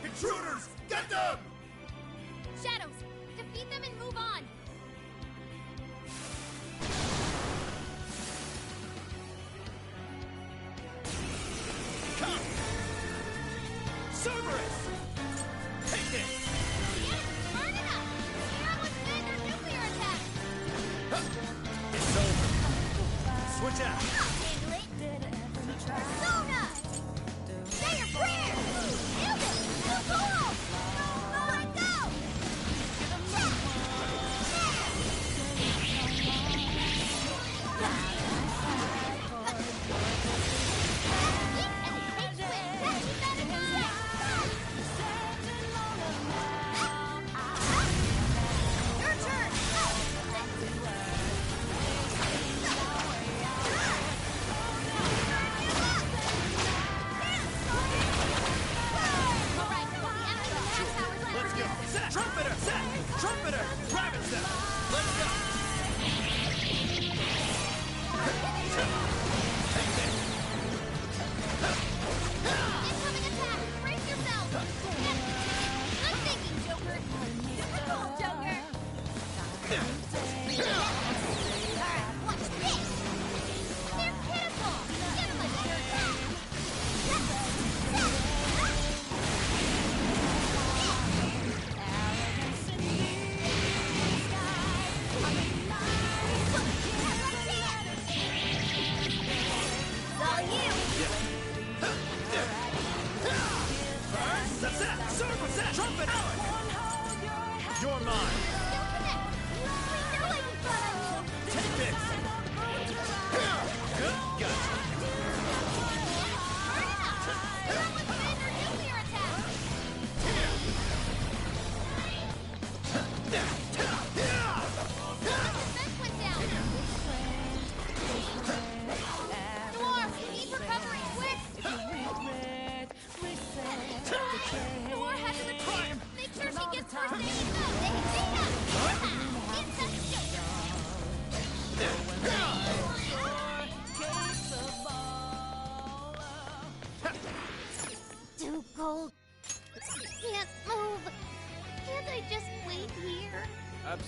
Intruders! Get them! Shadows, defeat them and move on! Come! Cerberus! Take this! Yes, burn it up! We almost made their nuclear attack! It's over. Switch out! I'll handle it! Persona! Say your prayers! Use it! Move along! Let go! Your turn! Let's go! Set! Trumpeter! Set! Trumpeter! Grab it, Set! Let's go! Take this! Incoming attack! Brace yourself! Yes! Good thinking, Joker! Super cool, Joker! Alright, watch this!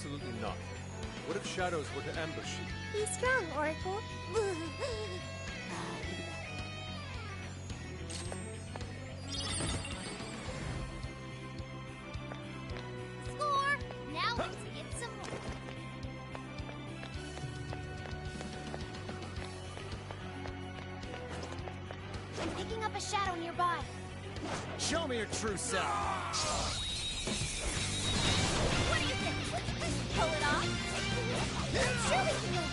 Absolutely not. What if shadows were to ambush you? Be strong, Oracle. Score! Now let's get some more. I'm picking up a shadow nearby. Show me your true self. What do you think? Pull it off? I'm sure we can win.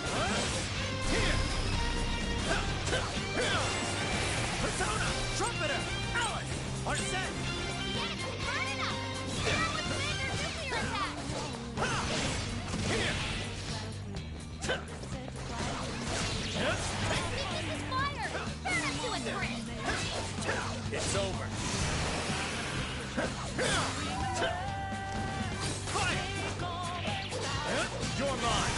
Persona! Trumpeter! Alice! Arsene! Yes, turn it up! Now let's make our nuclear attack! Here! This is fire! Turn it to a crit! It's over. Fire! You're mine!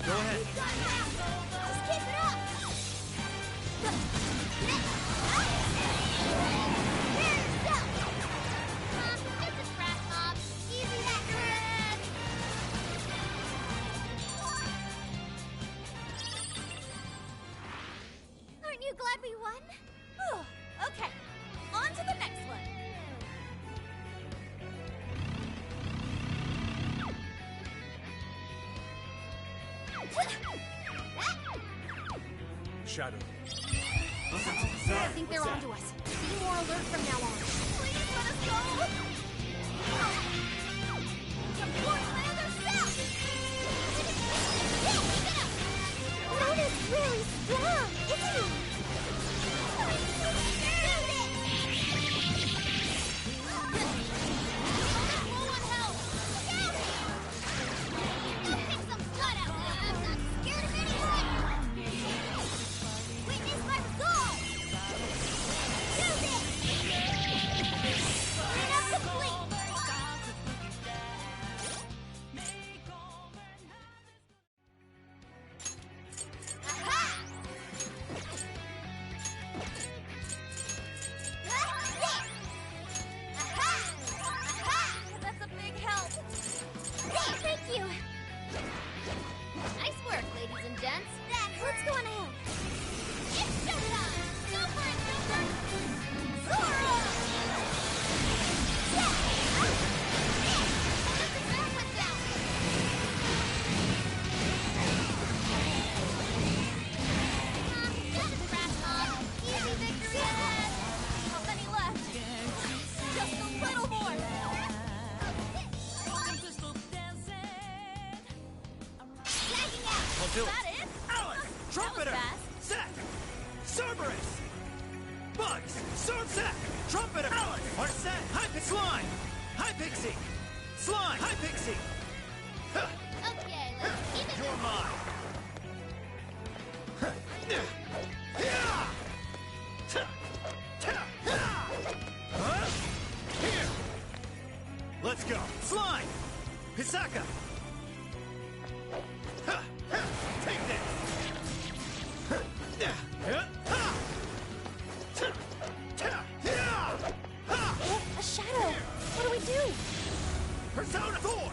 Go ahead. Just keep it up! It's a trash mob. Easy that crit! Aren't you glad we won? Okay, on to the next one. Shadow. I think they're onto us. Be more alert from now on. Please let us go! Demon-Highlander south! Loda's really strong, isn't he? Low on health! Look out! You'll pick some blood out of him. I'm not scared of anyone! Witness my resolve! Use it! Clean up complete! Aha! Aha! Aha! That's a big help. Thank you! Nice work, ladies and gents. Let's go on ahead. It's showtime! Go for it, Joker! Zora! Yeah! Let the ground went down! Just a trash mob. Easy victory ahead! How many left? Just a little more. Tagging out! I'll do Is it. that it? Alice! Trumpeter! fast. Zack! Cerberus! Bugs! Zack! Trumpeter! Alice! Arsene! Hi, Slime! Hi, Pixie! Slime! Hi, Pixie! Huh. Okay, let's keep it You're going. mine! Huh. Yeah! Ta- ta- ha! Huh? Here! Let's go! Slime! Hisaka! Ha! Ha! Take this! Huh. Yeah. Yeah. Ha! Ta- ta- yeah! Ha! A shadow! What do we do? Persona Thor!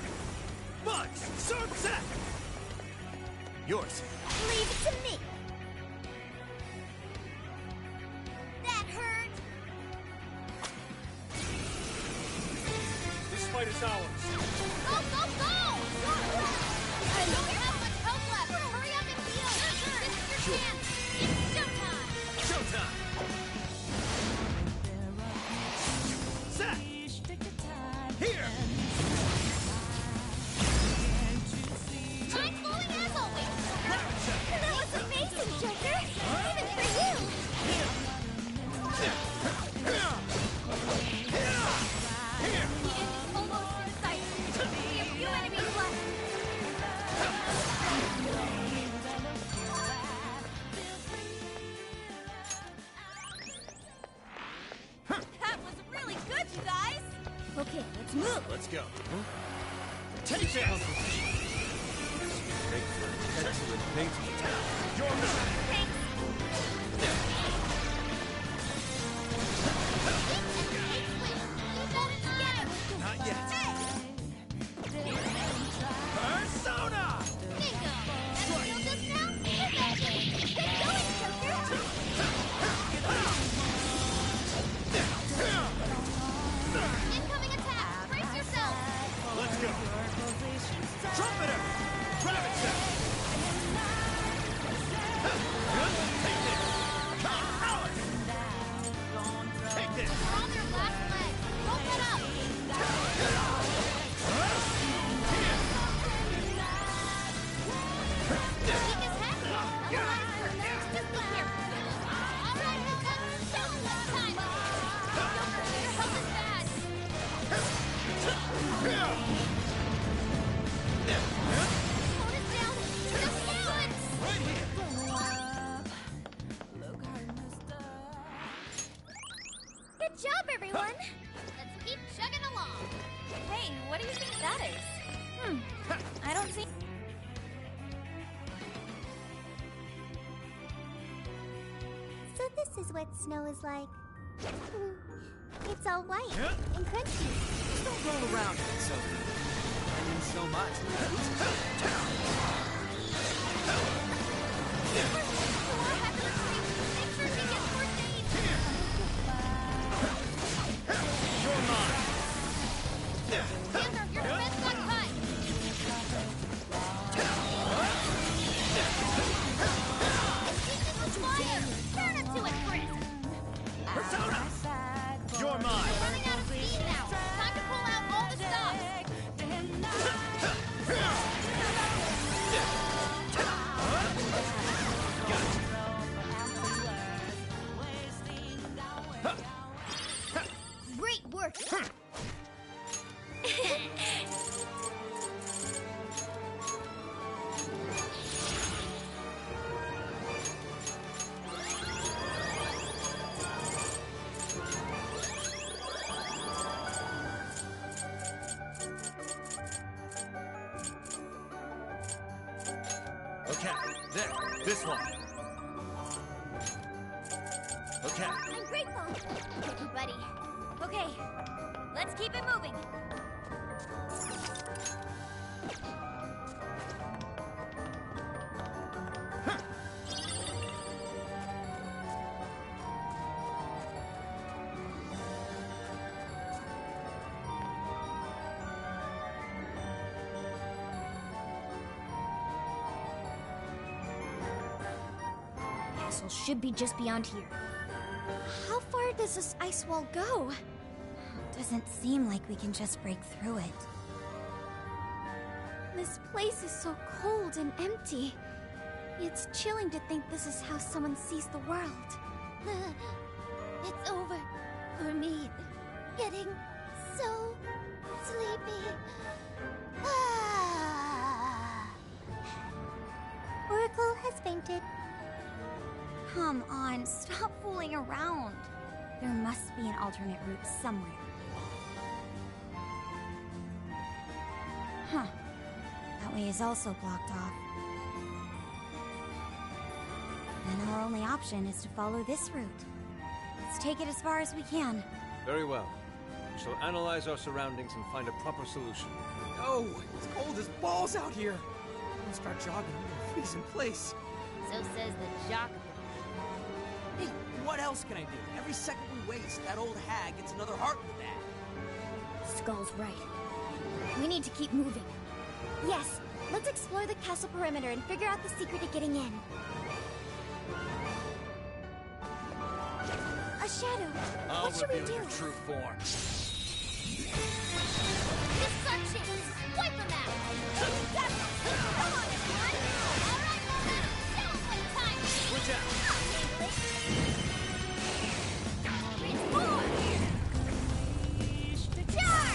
Bugs! Zack! Yours. Leave it to me! That hurt! This fight is ours. Go, go, go! I don't have much health left! Hurry up and heal! This is your chance! It's showtime! Showtime! Zack! Here! I'm falling as always! That was amazing, Joker! Even for you! Here! The end is almost in sight! We have few enemies left! That was really good, you guys. Okay, let's move. Let's go. Take this! Excellent painting. You're mine! Thanks. Good job, everyone! Let's keep chugging along. Hey, what do you think that is? I don't see... So this is what snow is like. It's all white and crunchy. Don't roll around in it, Sophie. I mean so much. You're mine. Xander, your defense got cut. This is fire. Turn it to it, Chris. Persona! You're mine. We're running out of speed now. Time to pull out all the stops. Great work. Okay, there. This one. Okay. I'm grateful. Thank you, buddy. Okay, let's keep it moving. Castle should be just beyond here. How far does this ice wall go? Doesn't seem like we can just break through it. This place is so cold and empty. It's chilling to think this is how someone sees the world. It's over for me. Getting so sleepy. Oracle has fainted. Come on, stop fooling around. There must be an alternate route somewhere. Huh. That way is also blocked off. Then our only option is to follow this route. Let's take it as far as we can. Very well. We shall analyze our surroundings and find a proper solution. No, it's cold as balls out here. I'm gonna start jogging. I'm gonna freeze in place. So says the jock. Hey, what else can I do? Every second we waste, that old hag gets another heart in the bag. Skull's right. We need to keep moving. Yes, let's explore the castle perimeter and figure out the secret to getting in. A shadow. What should we do? Your true form. This suction! Wipe them out! Come on, everyone! All right, momentum! Now it's like time! Switch out! Transform! Charge!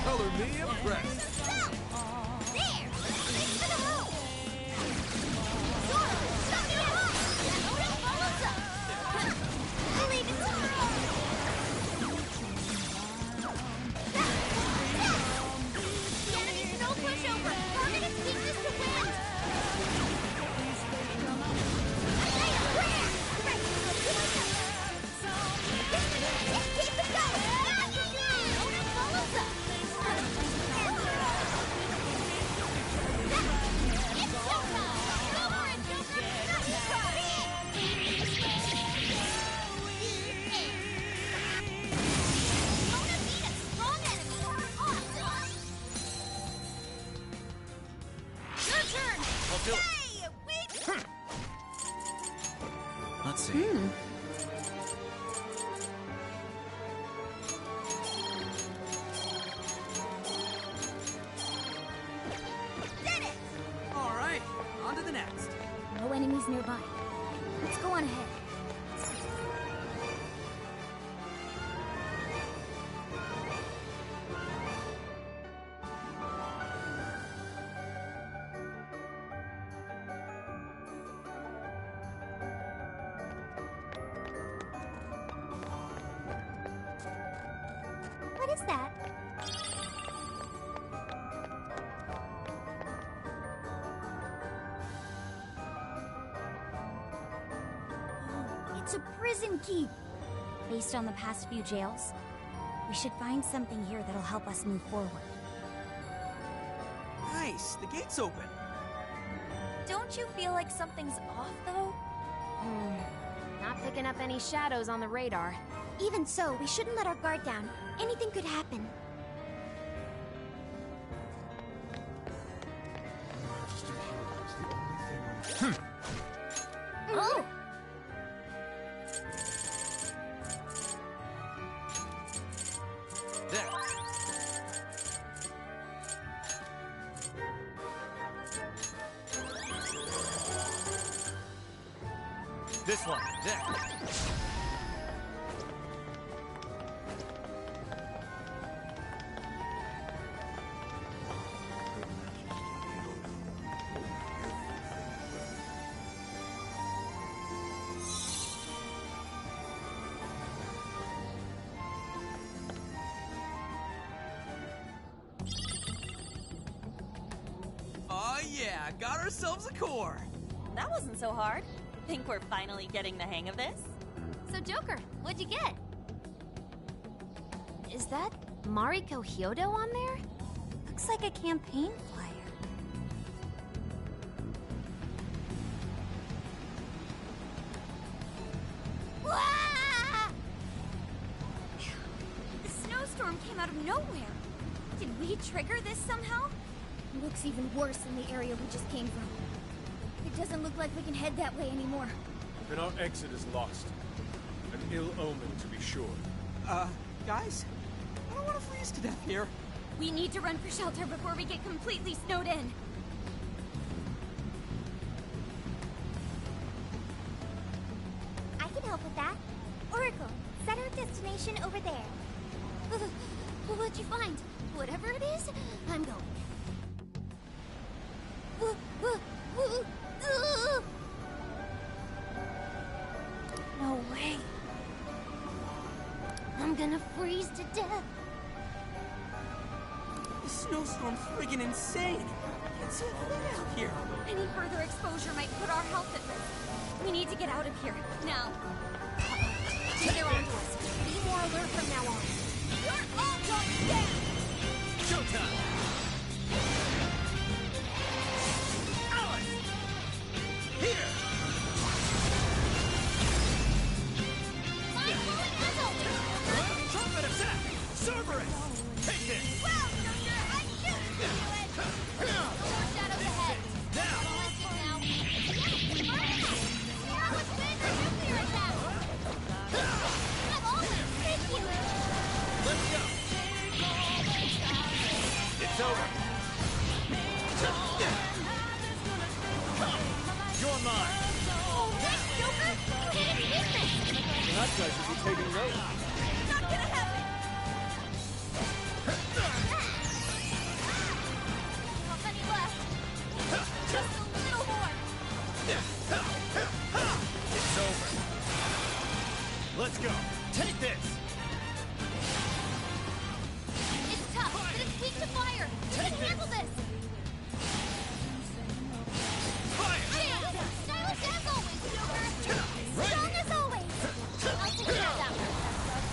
Color me impressed. see. Did it! All right, on to the next. No enemies nearby. Let's go on ahead. What is that? It's a prison key. Based on the past few jails, we should find something here that'll help us move forward. Nice, the gate's open. Don't you feel like something's off, though? Not picking up any shadows on the radar. Even so, we shouldn't let our guard down. Anything could happen. Oh! There. This one. There. Oh yeah, got ourselves a core. That wasn't so hard. Think we're finally getting the hang of this? So, Joker, what'd you get? Is that Mariko Hyodo on there? Looks like a campaign flyer. Wah! The snowstorm came out of nowhere. Did we trigger this somehow? Looks even worse than the area we just came from. It doesn't look like we can head that way anymore. Then our exit is lost. An ill omen, to be sure. Guys? I don't want to freeze to death here. We need to run for shelter before we get completely snowed in. I can help with that. Oracle, set our destination over there. What'd you find? Whatever it is, I'm going. No way. I'm gonna freeze to death. The snowstorm's friggin' insane. Can't see a thing out here. Any further exposure might put our health at risk. We need to get out of here, now. They're on to us. Be more alert from now on. You're all going down! Showtime! Alice! Here! Trumpet attack! Cerberus! Take this! Wow, Thunder, I knew you could do it! No more shadows ahead. Now! Now let's win the nuclear attack! I've always with you! Let's go! It's over! You're mine! Oh, thanks, Joker! You hit it business! That guy should be taking note. Not gonna happen! Not many left. Just a little more. It's over. Let's go. Take this. It's tough, but it's weak to fire. We can handle this. Fire! Stylish as always, Joker. Strong as always. I'll take care of that one.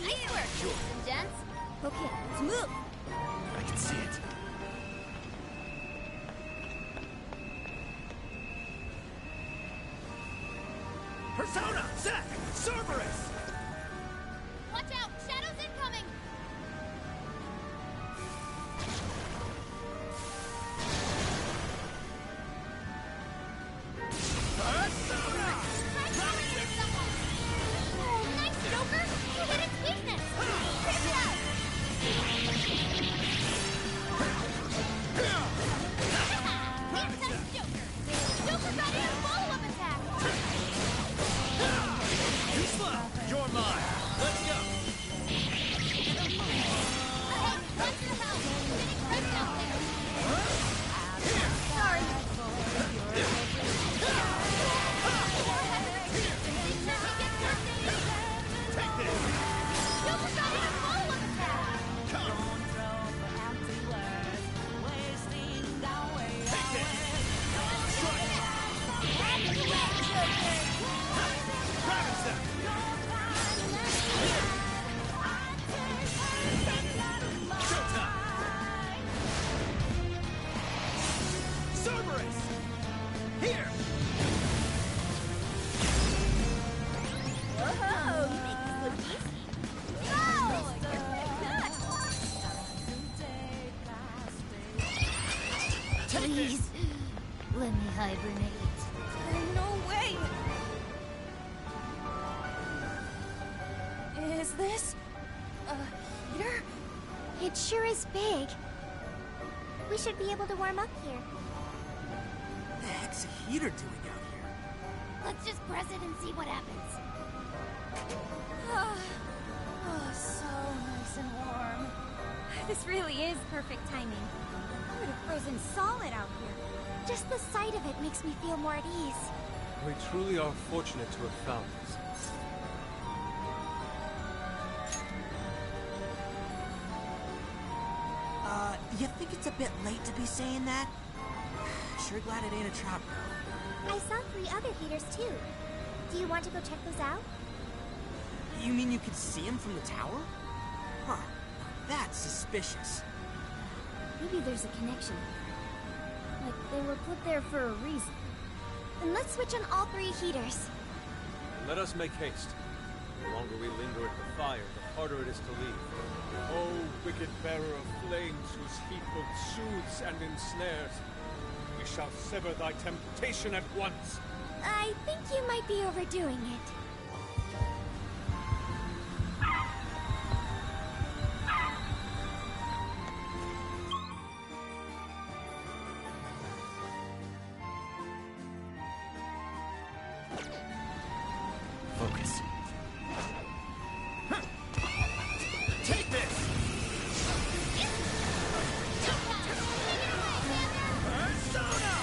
Nice work, ladies and gents. Okay, let's move. I can see it. Persona! Set! Cerberus! Watch out! Shadows incoming! Persona! Try throwing it at someone! Oh, nice, Joker! You hit its weakness! Creep it out! Can't touch Joker! Joker got in a follow-up attack! Too slow! You're mine! Let's go! Ahead, watch your mouth! Getting crushed out there! Sorry. Take this! Joker got in a follow-up attack! Take this! Rabbit step! Showtime! Cerberus! Here! Whoa, you make this look easy. No! You're pretty good. Please, let me hibernate. No way! Is this a heater? It sure is big. We should be able to warm up here. What the heck's a heater doing out here? Let's just press it and see what happens. Oh, so nice and warm. This really is perfect timing. I would have frozen solid out here. Just the sight of it makes me feel more at ease. We truly are fortunate to have found this. You think it's a bit late to be saying that? Sure glad it ain't a trap. I saw 3 other heaters too. Do you want to go check those out? You mean you could see him from the tower? Huh. That's suspicious. Maybe there's a connection. Like they were put there for a reason. Then let's switch on all 3 heaters. Let us make haste. The longer we linger at the fire, the harder it is to leave. O wicked bearer of flames, whose heat both soothes and ensnares, we shall sever thy temptation at once. I think you might be overdoing it. Focus. Take this! Persona!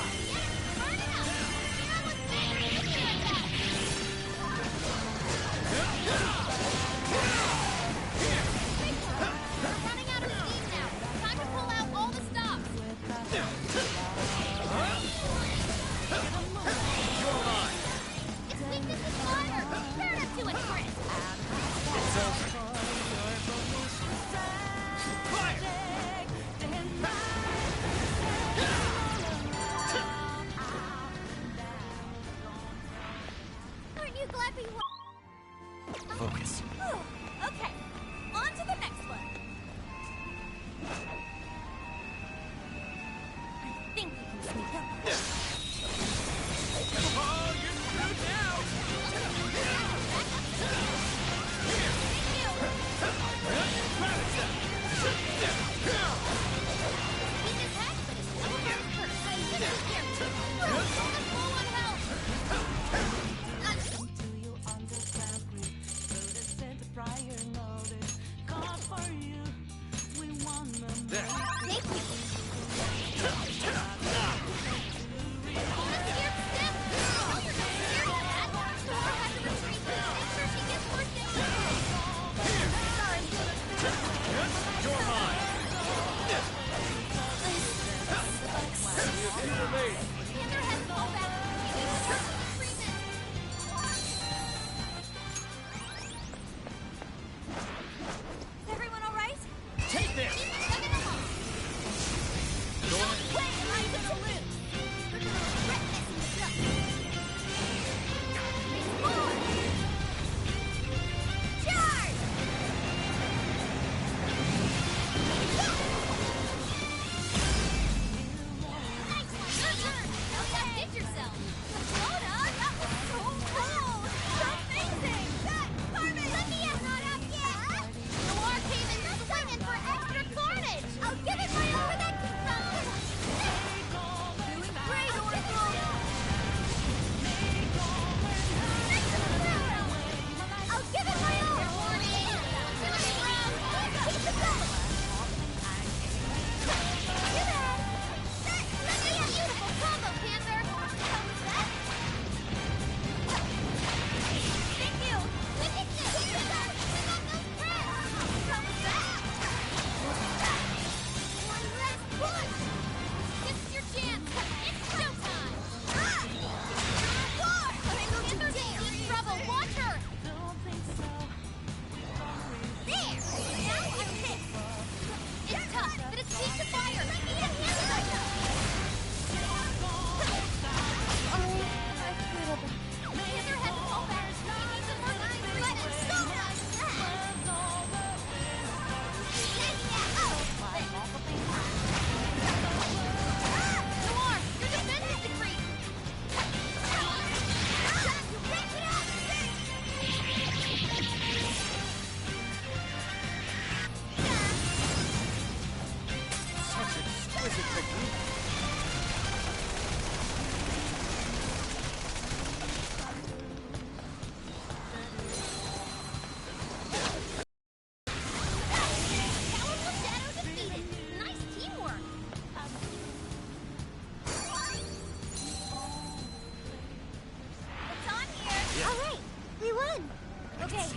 Okay,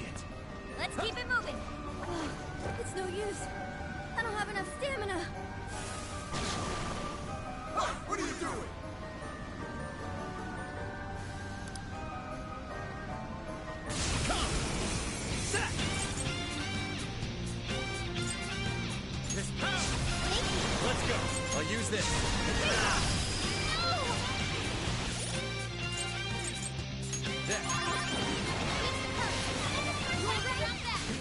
let's keep it moving. It's no use. I don't have enough stamina. What are you doing? Come! Set! This power! Let's go. I'll use this. There.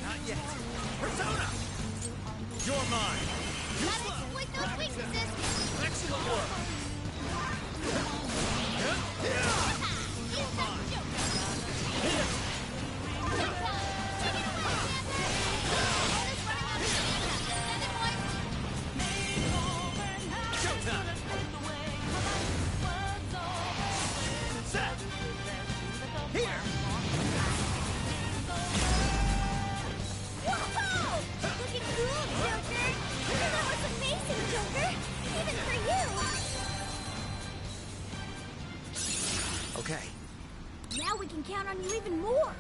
Not yet. Persona! You're mine. You slow. Exploit those weaknesses. Excellent work. Showtime. Set. Here. Whoa! Looking cool, Joker. That was amazing, Joker. Even for you. Okay. Now we can count on you even more.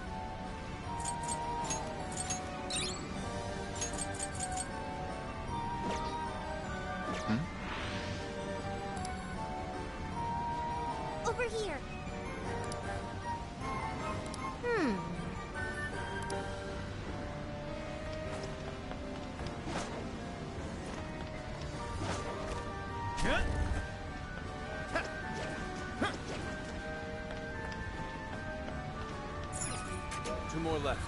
Over here. Two more left.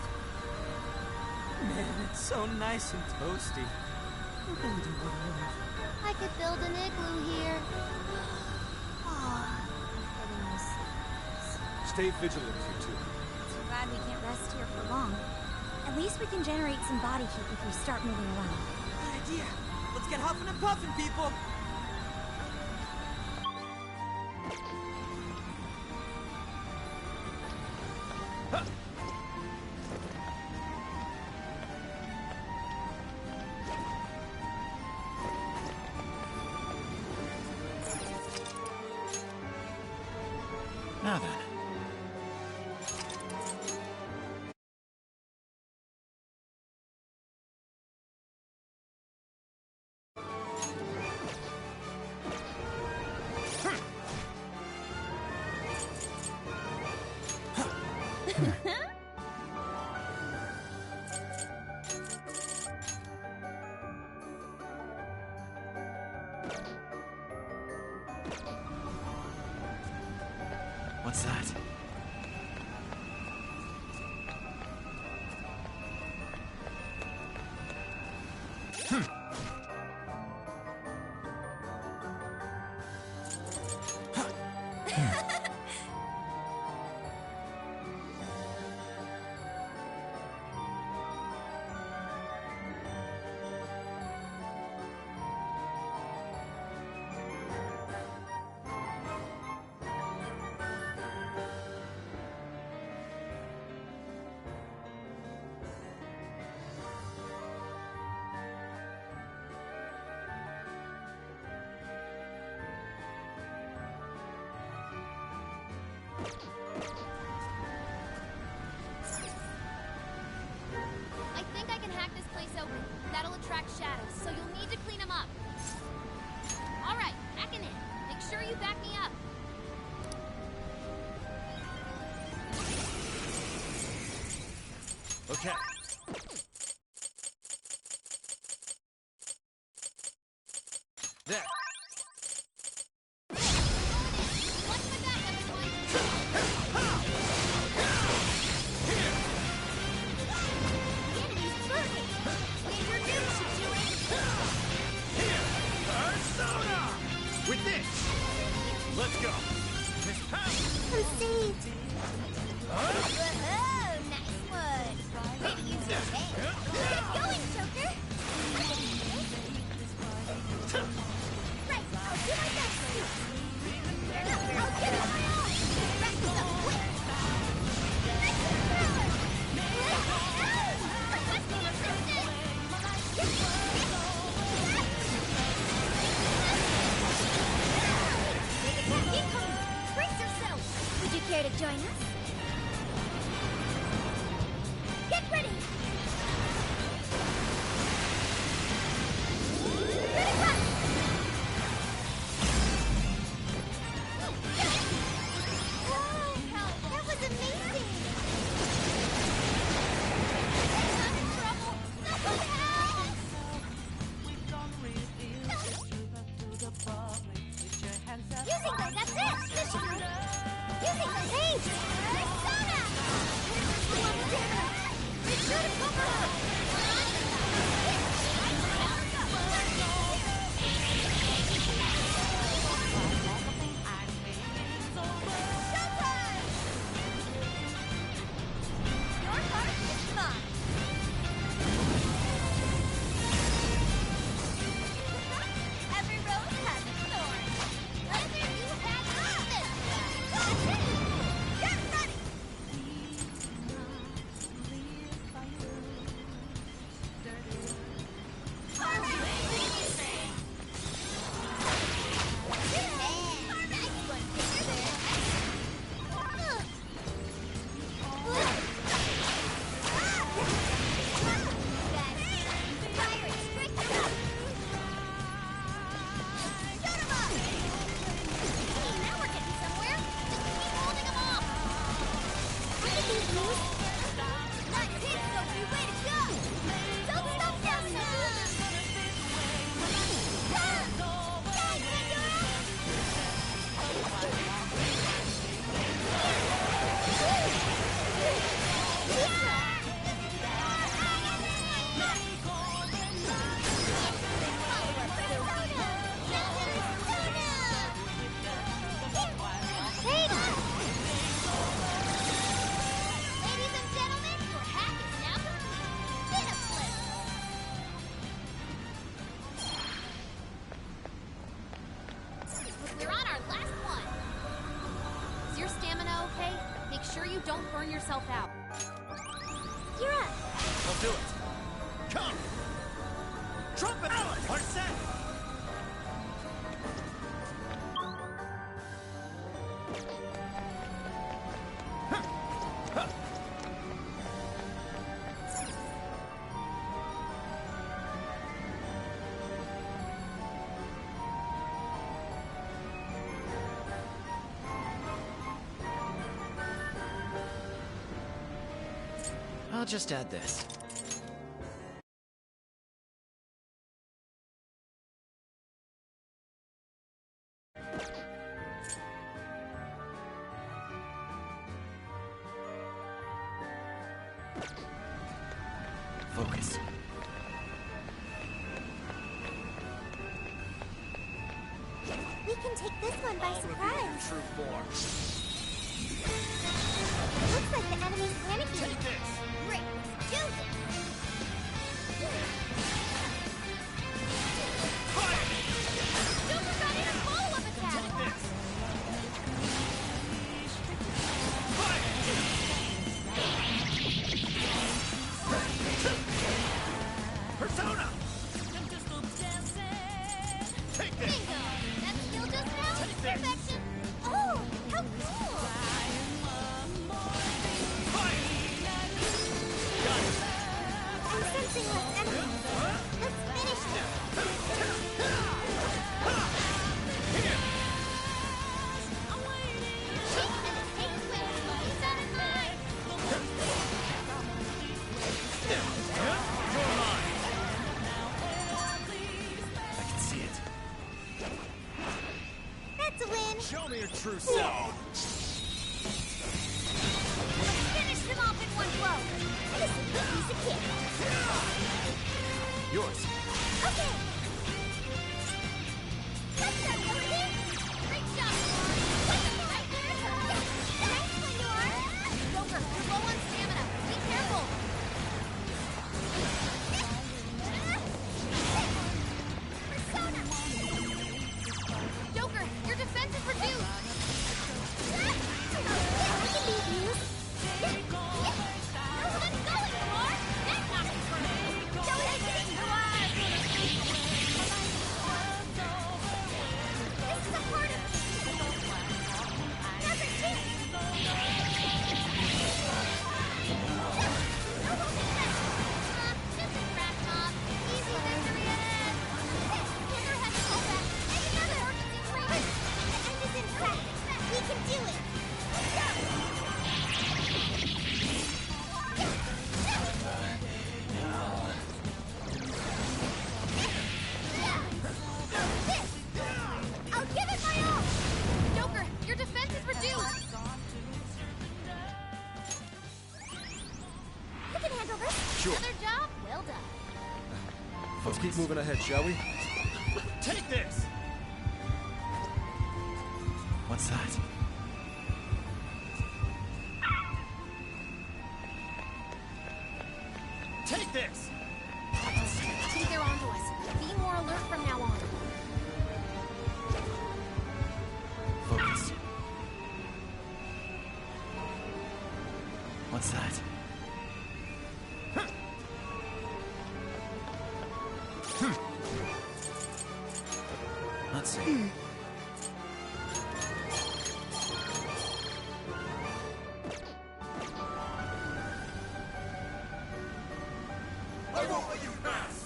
Man, it's so nice and toasty. What can we do with it? I could build an igloo here. Stay vigilant, you two. Too bad we can't rest here for long. At least we can generate some body heat if we start moving around. Good idea. Let's get huffing and puffing, people. Now then. What's that? I think I can hack this place open. That'll attract shadows, so you'll need to clean them up. All right, hacking in. Make sure you back me up. Okay. There. Watch my back, everyone. The enemy's burning. Leave your dudes to do it. Persona! With this! Let's go! Miss Power! Proceed. Whoa, nice one. Way to use your head. Get going, Joker. Right, I'll do my best. I'll give it my all. Back this up quick. Next power. Requesting assistance. Incoming. Brace yourself. Would you care to join us? We're on our last one. Is your stamina okay? Make sure you don't burn yourself out. You're up. I'll do it. Come! Trumpet! Alice! Hard set! I'll just add this. Focus. We can take this one by surprise. True form. Looks like the enemy's panicking. Take this! Great, let's do this! Joker got in a follow-up attack! Take this! Persona! Take this! Bingo! That skill just now? Take this! Perfection! Oh, how cool! I'm sensing less enemies. Let's finish this! I can see it. That's a win! Show me your true self. Let's finish them off in one blow! This is a piece of kit! Yours. Okay! Let's go, Yoshi! Great job, Thanks, Lindor! Joker, you're low on stamina. Be careful. Persona! Joker, your defense is reduced. I can beat you! No one's going for! That's not confirmed! Show it again, Noir! This is a part of me! Another chance! No holding back! Just a crack mob! Easy victory ahead! Killer has to go back! And another emergency training! The end is in sight! We can do it! I'll give it my all! Joker, your defense is reduced. You can handle this! Sure. Another job well done. Let's keep moving ahead, shall we? Take this! What's that? Take this! I think they're onto us. Be more alert from now on. Focus. What's that? Let's see. I won't let you pass!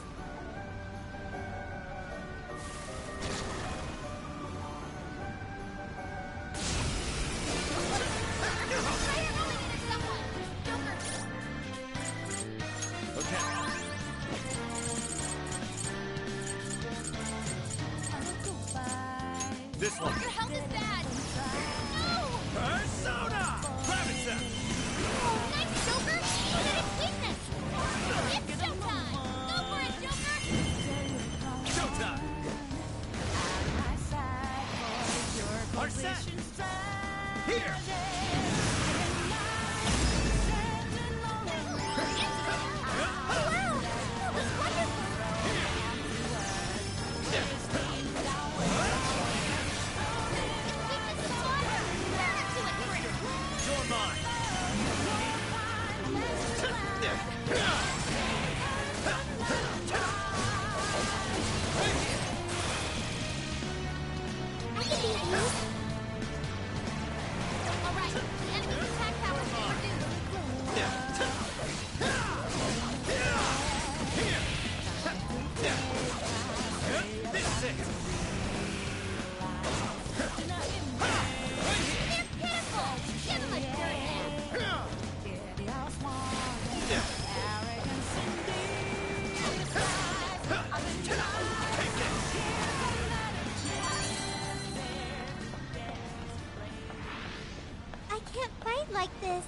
This one. Your health is bad! No! Persona! Rabbit Zap! Oh, nice, Joker! Look at its weakness! It's showtime! Go for it, Joker! Showtime! Arset! Here! Oh, wow! That was wonderful! You're mine! I can beat you! Alright, the enemy's attack power is reduced. This is it! They're pitiful! Give them a dirt nap! I can't fight like this.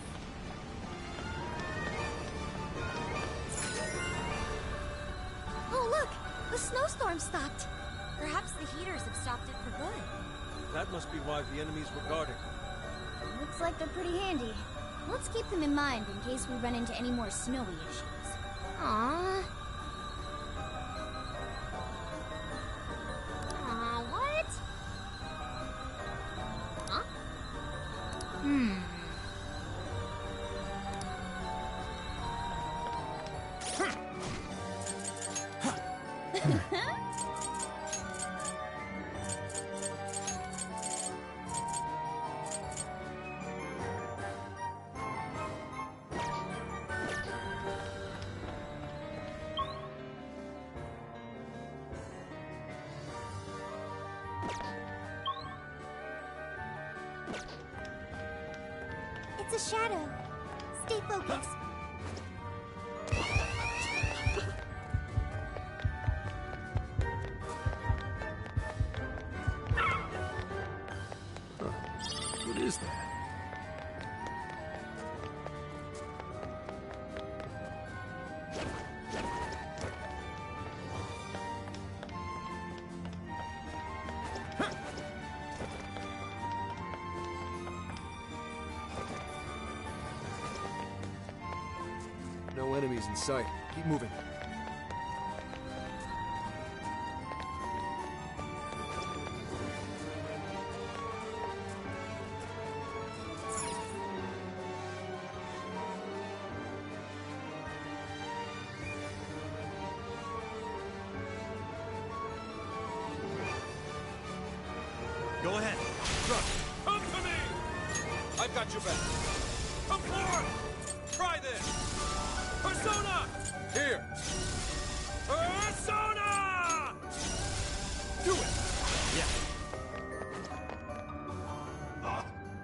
Oh, look! The snowstorm stopped. Perhaps the heaters have stopped it for good. That must be why the enemies were guarding. Looks like they're pretty handy. Let's keep them in mind in case we run into any more snowy issues. Aww. Aw, what? Huh? It's a shadow. Stay focused. What is that? No enemies in sight. Keep moving. Go ahead. Truck. Come to me! I've got your back. Come forth! Try this! Persona! Here! Persona! Do it!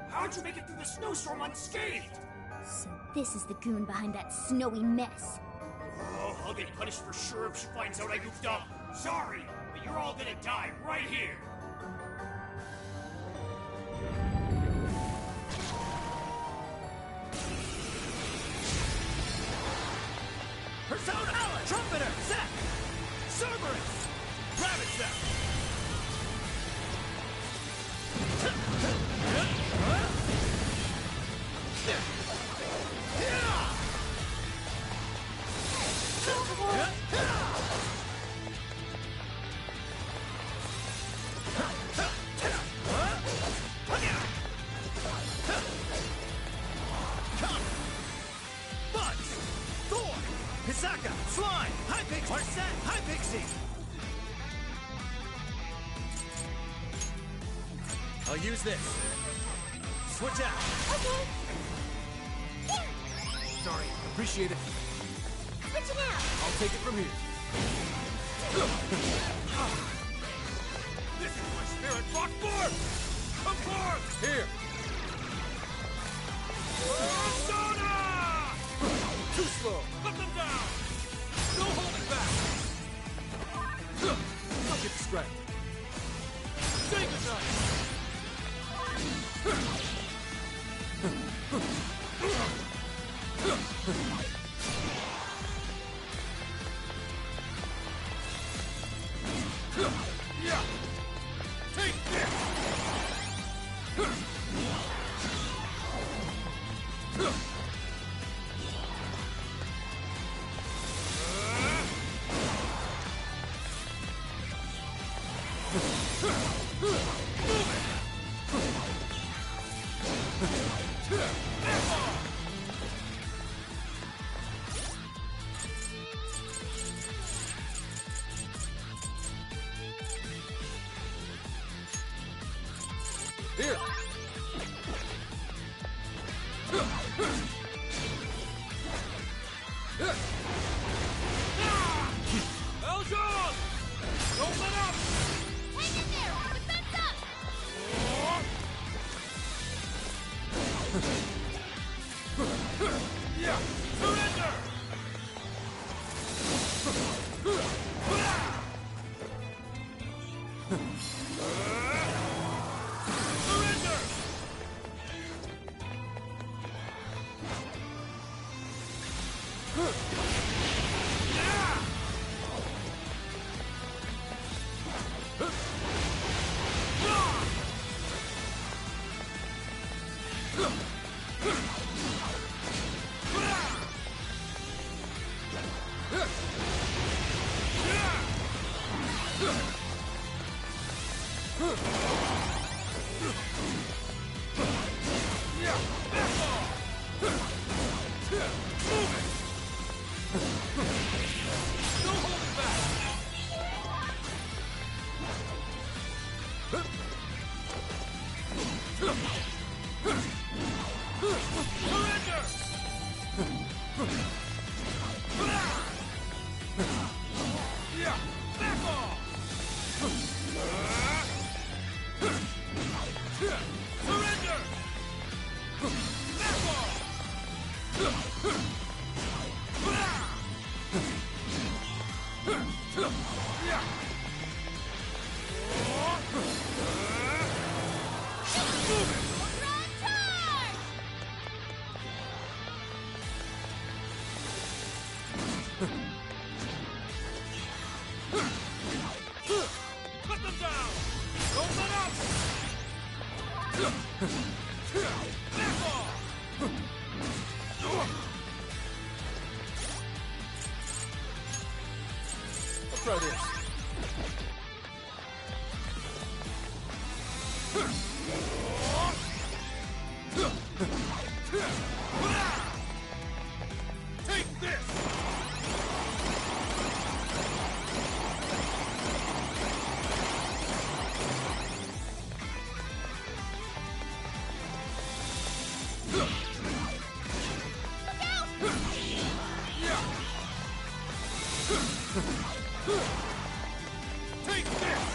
How'd you make it through the snowstorm unscathed? So this is the goon behind that snowy mess. Oh, I'll get punished for sure if she finds out I goofed up. Sorry, but you're all gonna die right here. Persona! Trumpeter! Zap! Cerberus! Rabbit Zap! Easy! I'll use this. Switch out! Okay. Here! Sorry, appreciate it. Switching out! I'll take it from here. This is my spirit rock form! Come forth! Here! Persona! Too slow! Put them down! No holding back! Don't get distracted. Say goodnight! Yeah! Take this! Here! Eljon! Don't let up! Hang in there! Defense up! Yeah! Surrender! Surrender! Yeah! Put them down! Don't let up! Back off! Let's try this. Take this! Take this!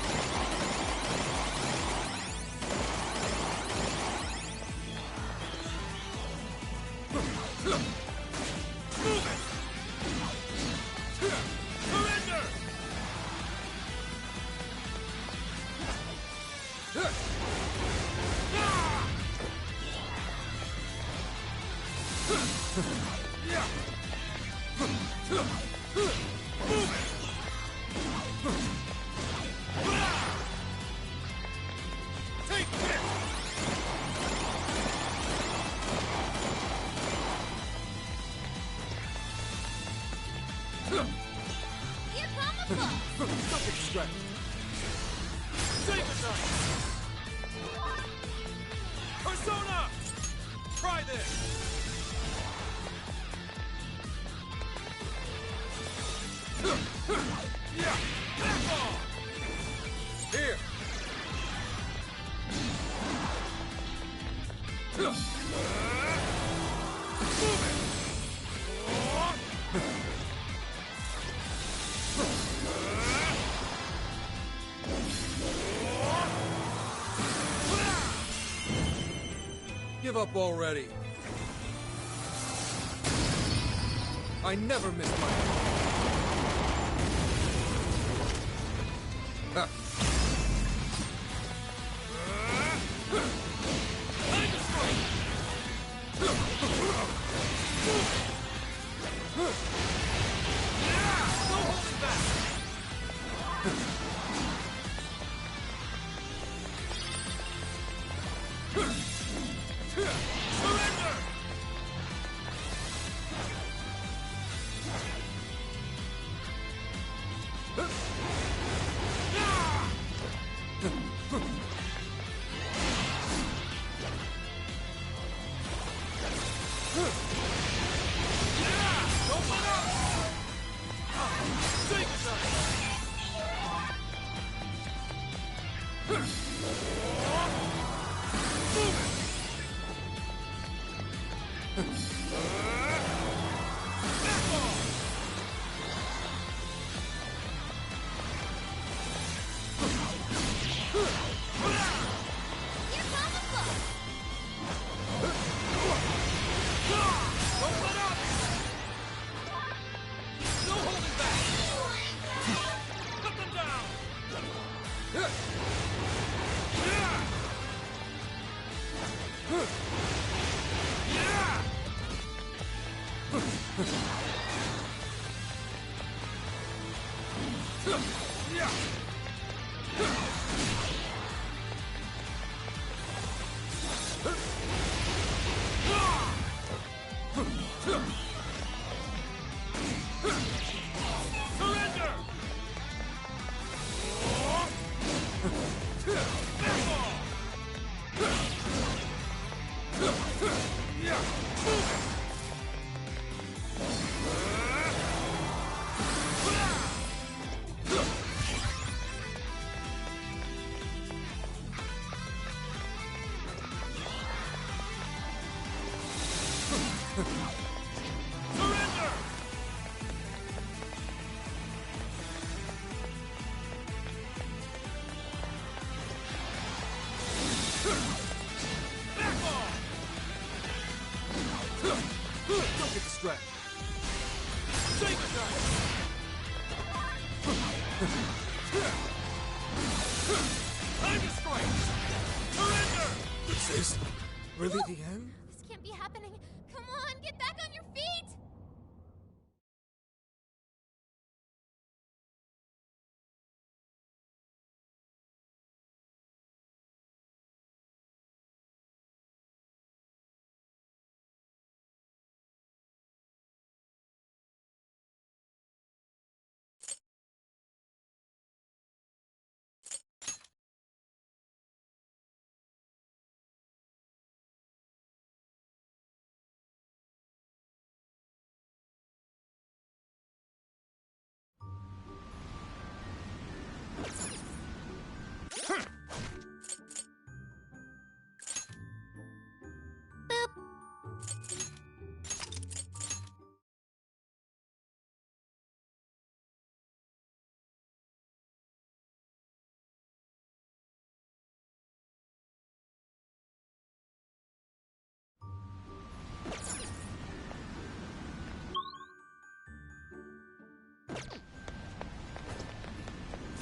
Move it! Surrender! Yeah! Move it! Take this! Here come the claws! Don't get distracted. Say goodnight! Persona! Try this! Yeah! Back off! Here! Move it! Give up already. I never miss my... Ah. Don't get distracted. Save it, guys! Time to strike! Surrender! This is really the end? This can't be happening. Come on, get back on your feet!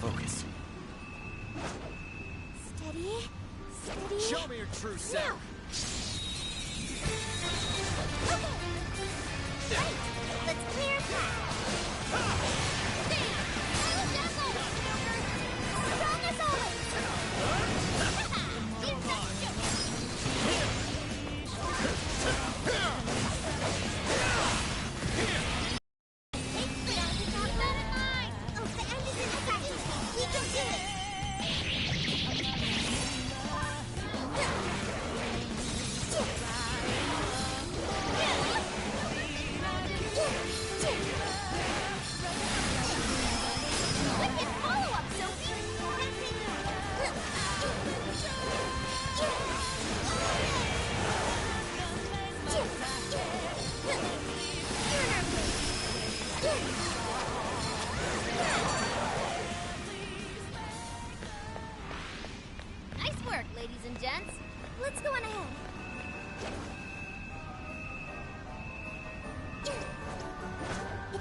Focus. Steady. Steady. Show me your true self. Okay. Right. Let's clear a path. Bam! Little devil! Strong as always! You've got to do it.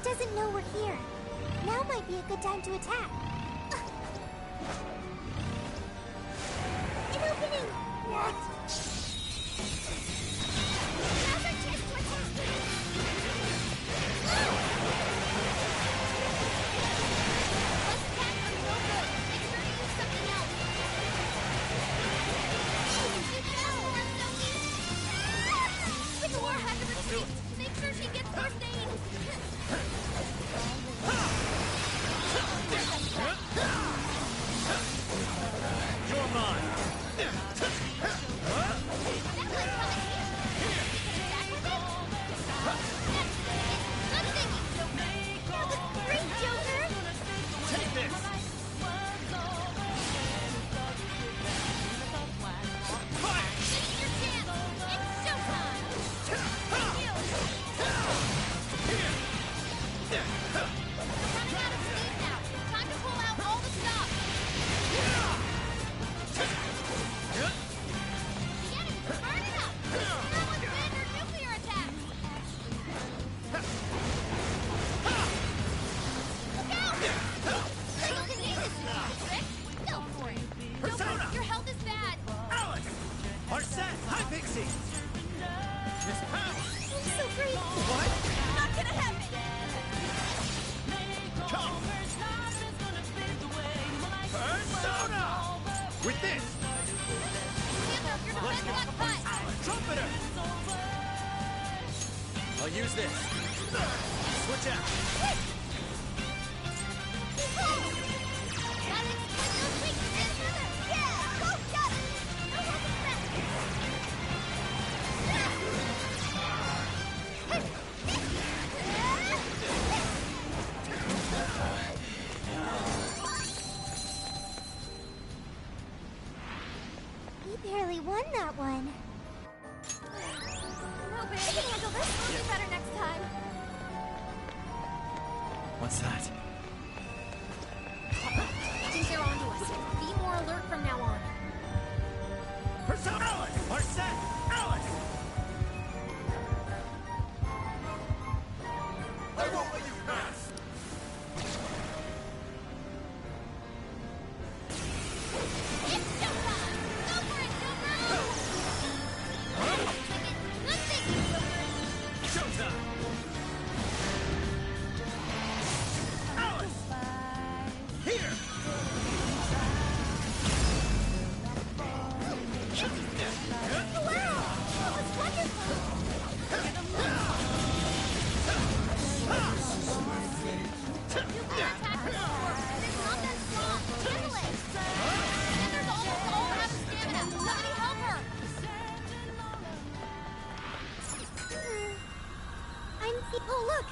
doesn't know we're here. Now might be a good time to attack. An opening! What? Now's our chance to attack! Let's attack or no good. Make sure to use something else. You fell! With the war had to retreat. Make sure she gets first aid. You're mine. Take this. Fire. This is your chance. It's showtime. Here. We're running out of steam now. Time to pull out all the stops. The enemy's burning up. Now let's land our nuclear attack. Look out! You can use this trick. Go for it. Persona! Joker, your health is bad. Alice. Arset. Hi, Pixie. Miss Power. I'm so grateful. What? Not gonna happen. Come. Persona. With this. Panther, your defense got cut. Trumpeter. I'll use this. Switch out. We barely won that one. No, babe, I can handle this. We'll do better next time. What's that? I think they're onto us. Be more alert from now on. Persona. Alice. Arset. Alice. I won't let you pass. It's showtime! Go for it, Joker! Good thinking, Joker! Showtime. Alice. Here. Wow! That was wonderful! Nuclear attack is poor, but it's not that strong. Handle it! Panthers almost all have stamina. Somebody help her! Oh, look!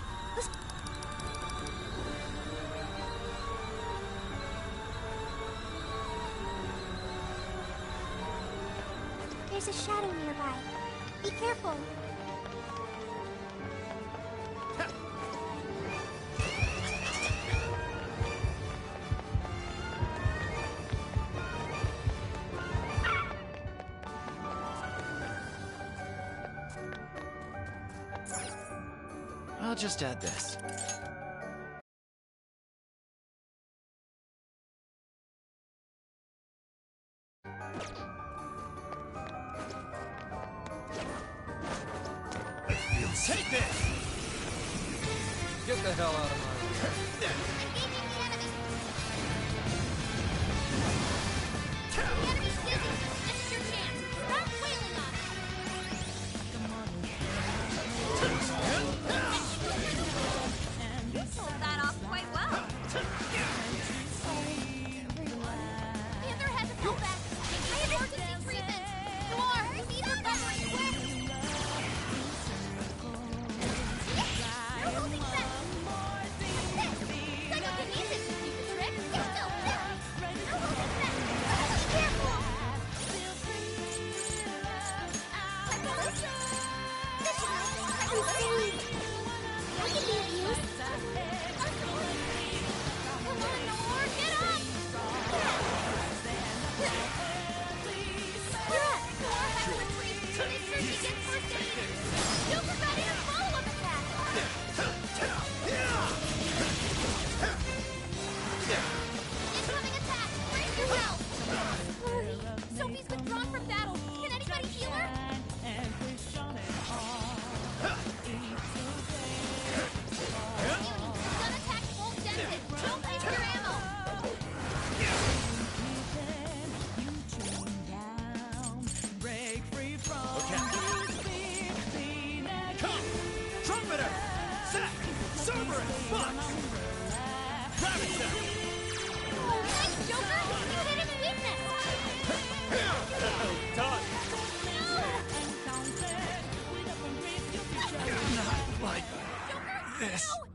There's a shadow nearby. Be careful. I'll just add this. Take this! Get the hell out of my way. Engaging the enemy! The enemy's busy. This is your chance. Start wailing on it. Pulled that off quite well. Panther had to pull back. I have emergency treatment. Noir, we need recovery quick. You're losing sense. Psychokinesis. Trick. It's still there. You're losing sense. Be careful. We can be of use. Come on, Noir, get up! Noir has to retreat. Make sure she gets first aid. Joker got in a follow-up attack. Punch! Ravage them! Oh, nice, Joker! You hit his weakness! Done! Not like this.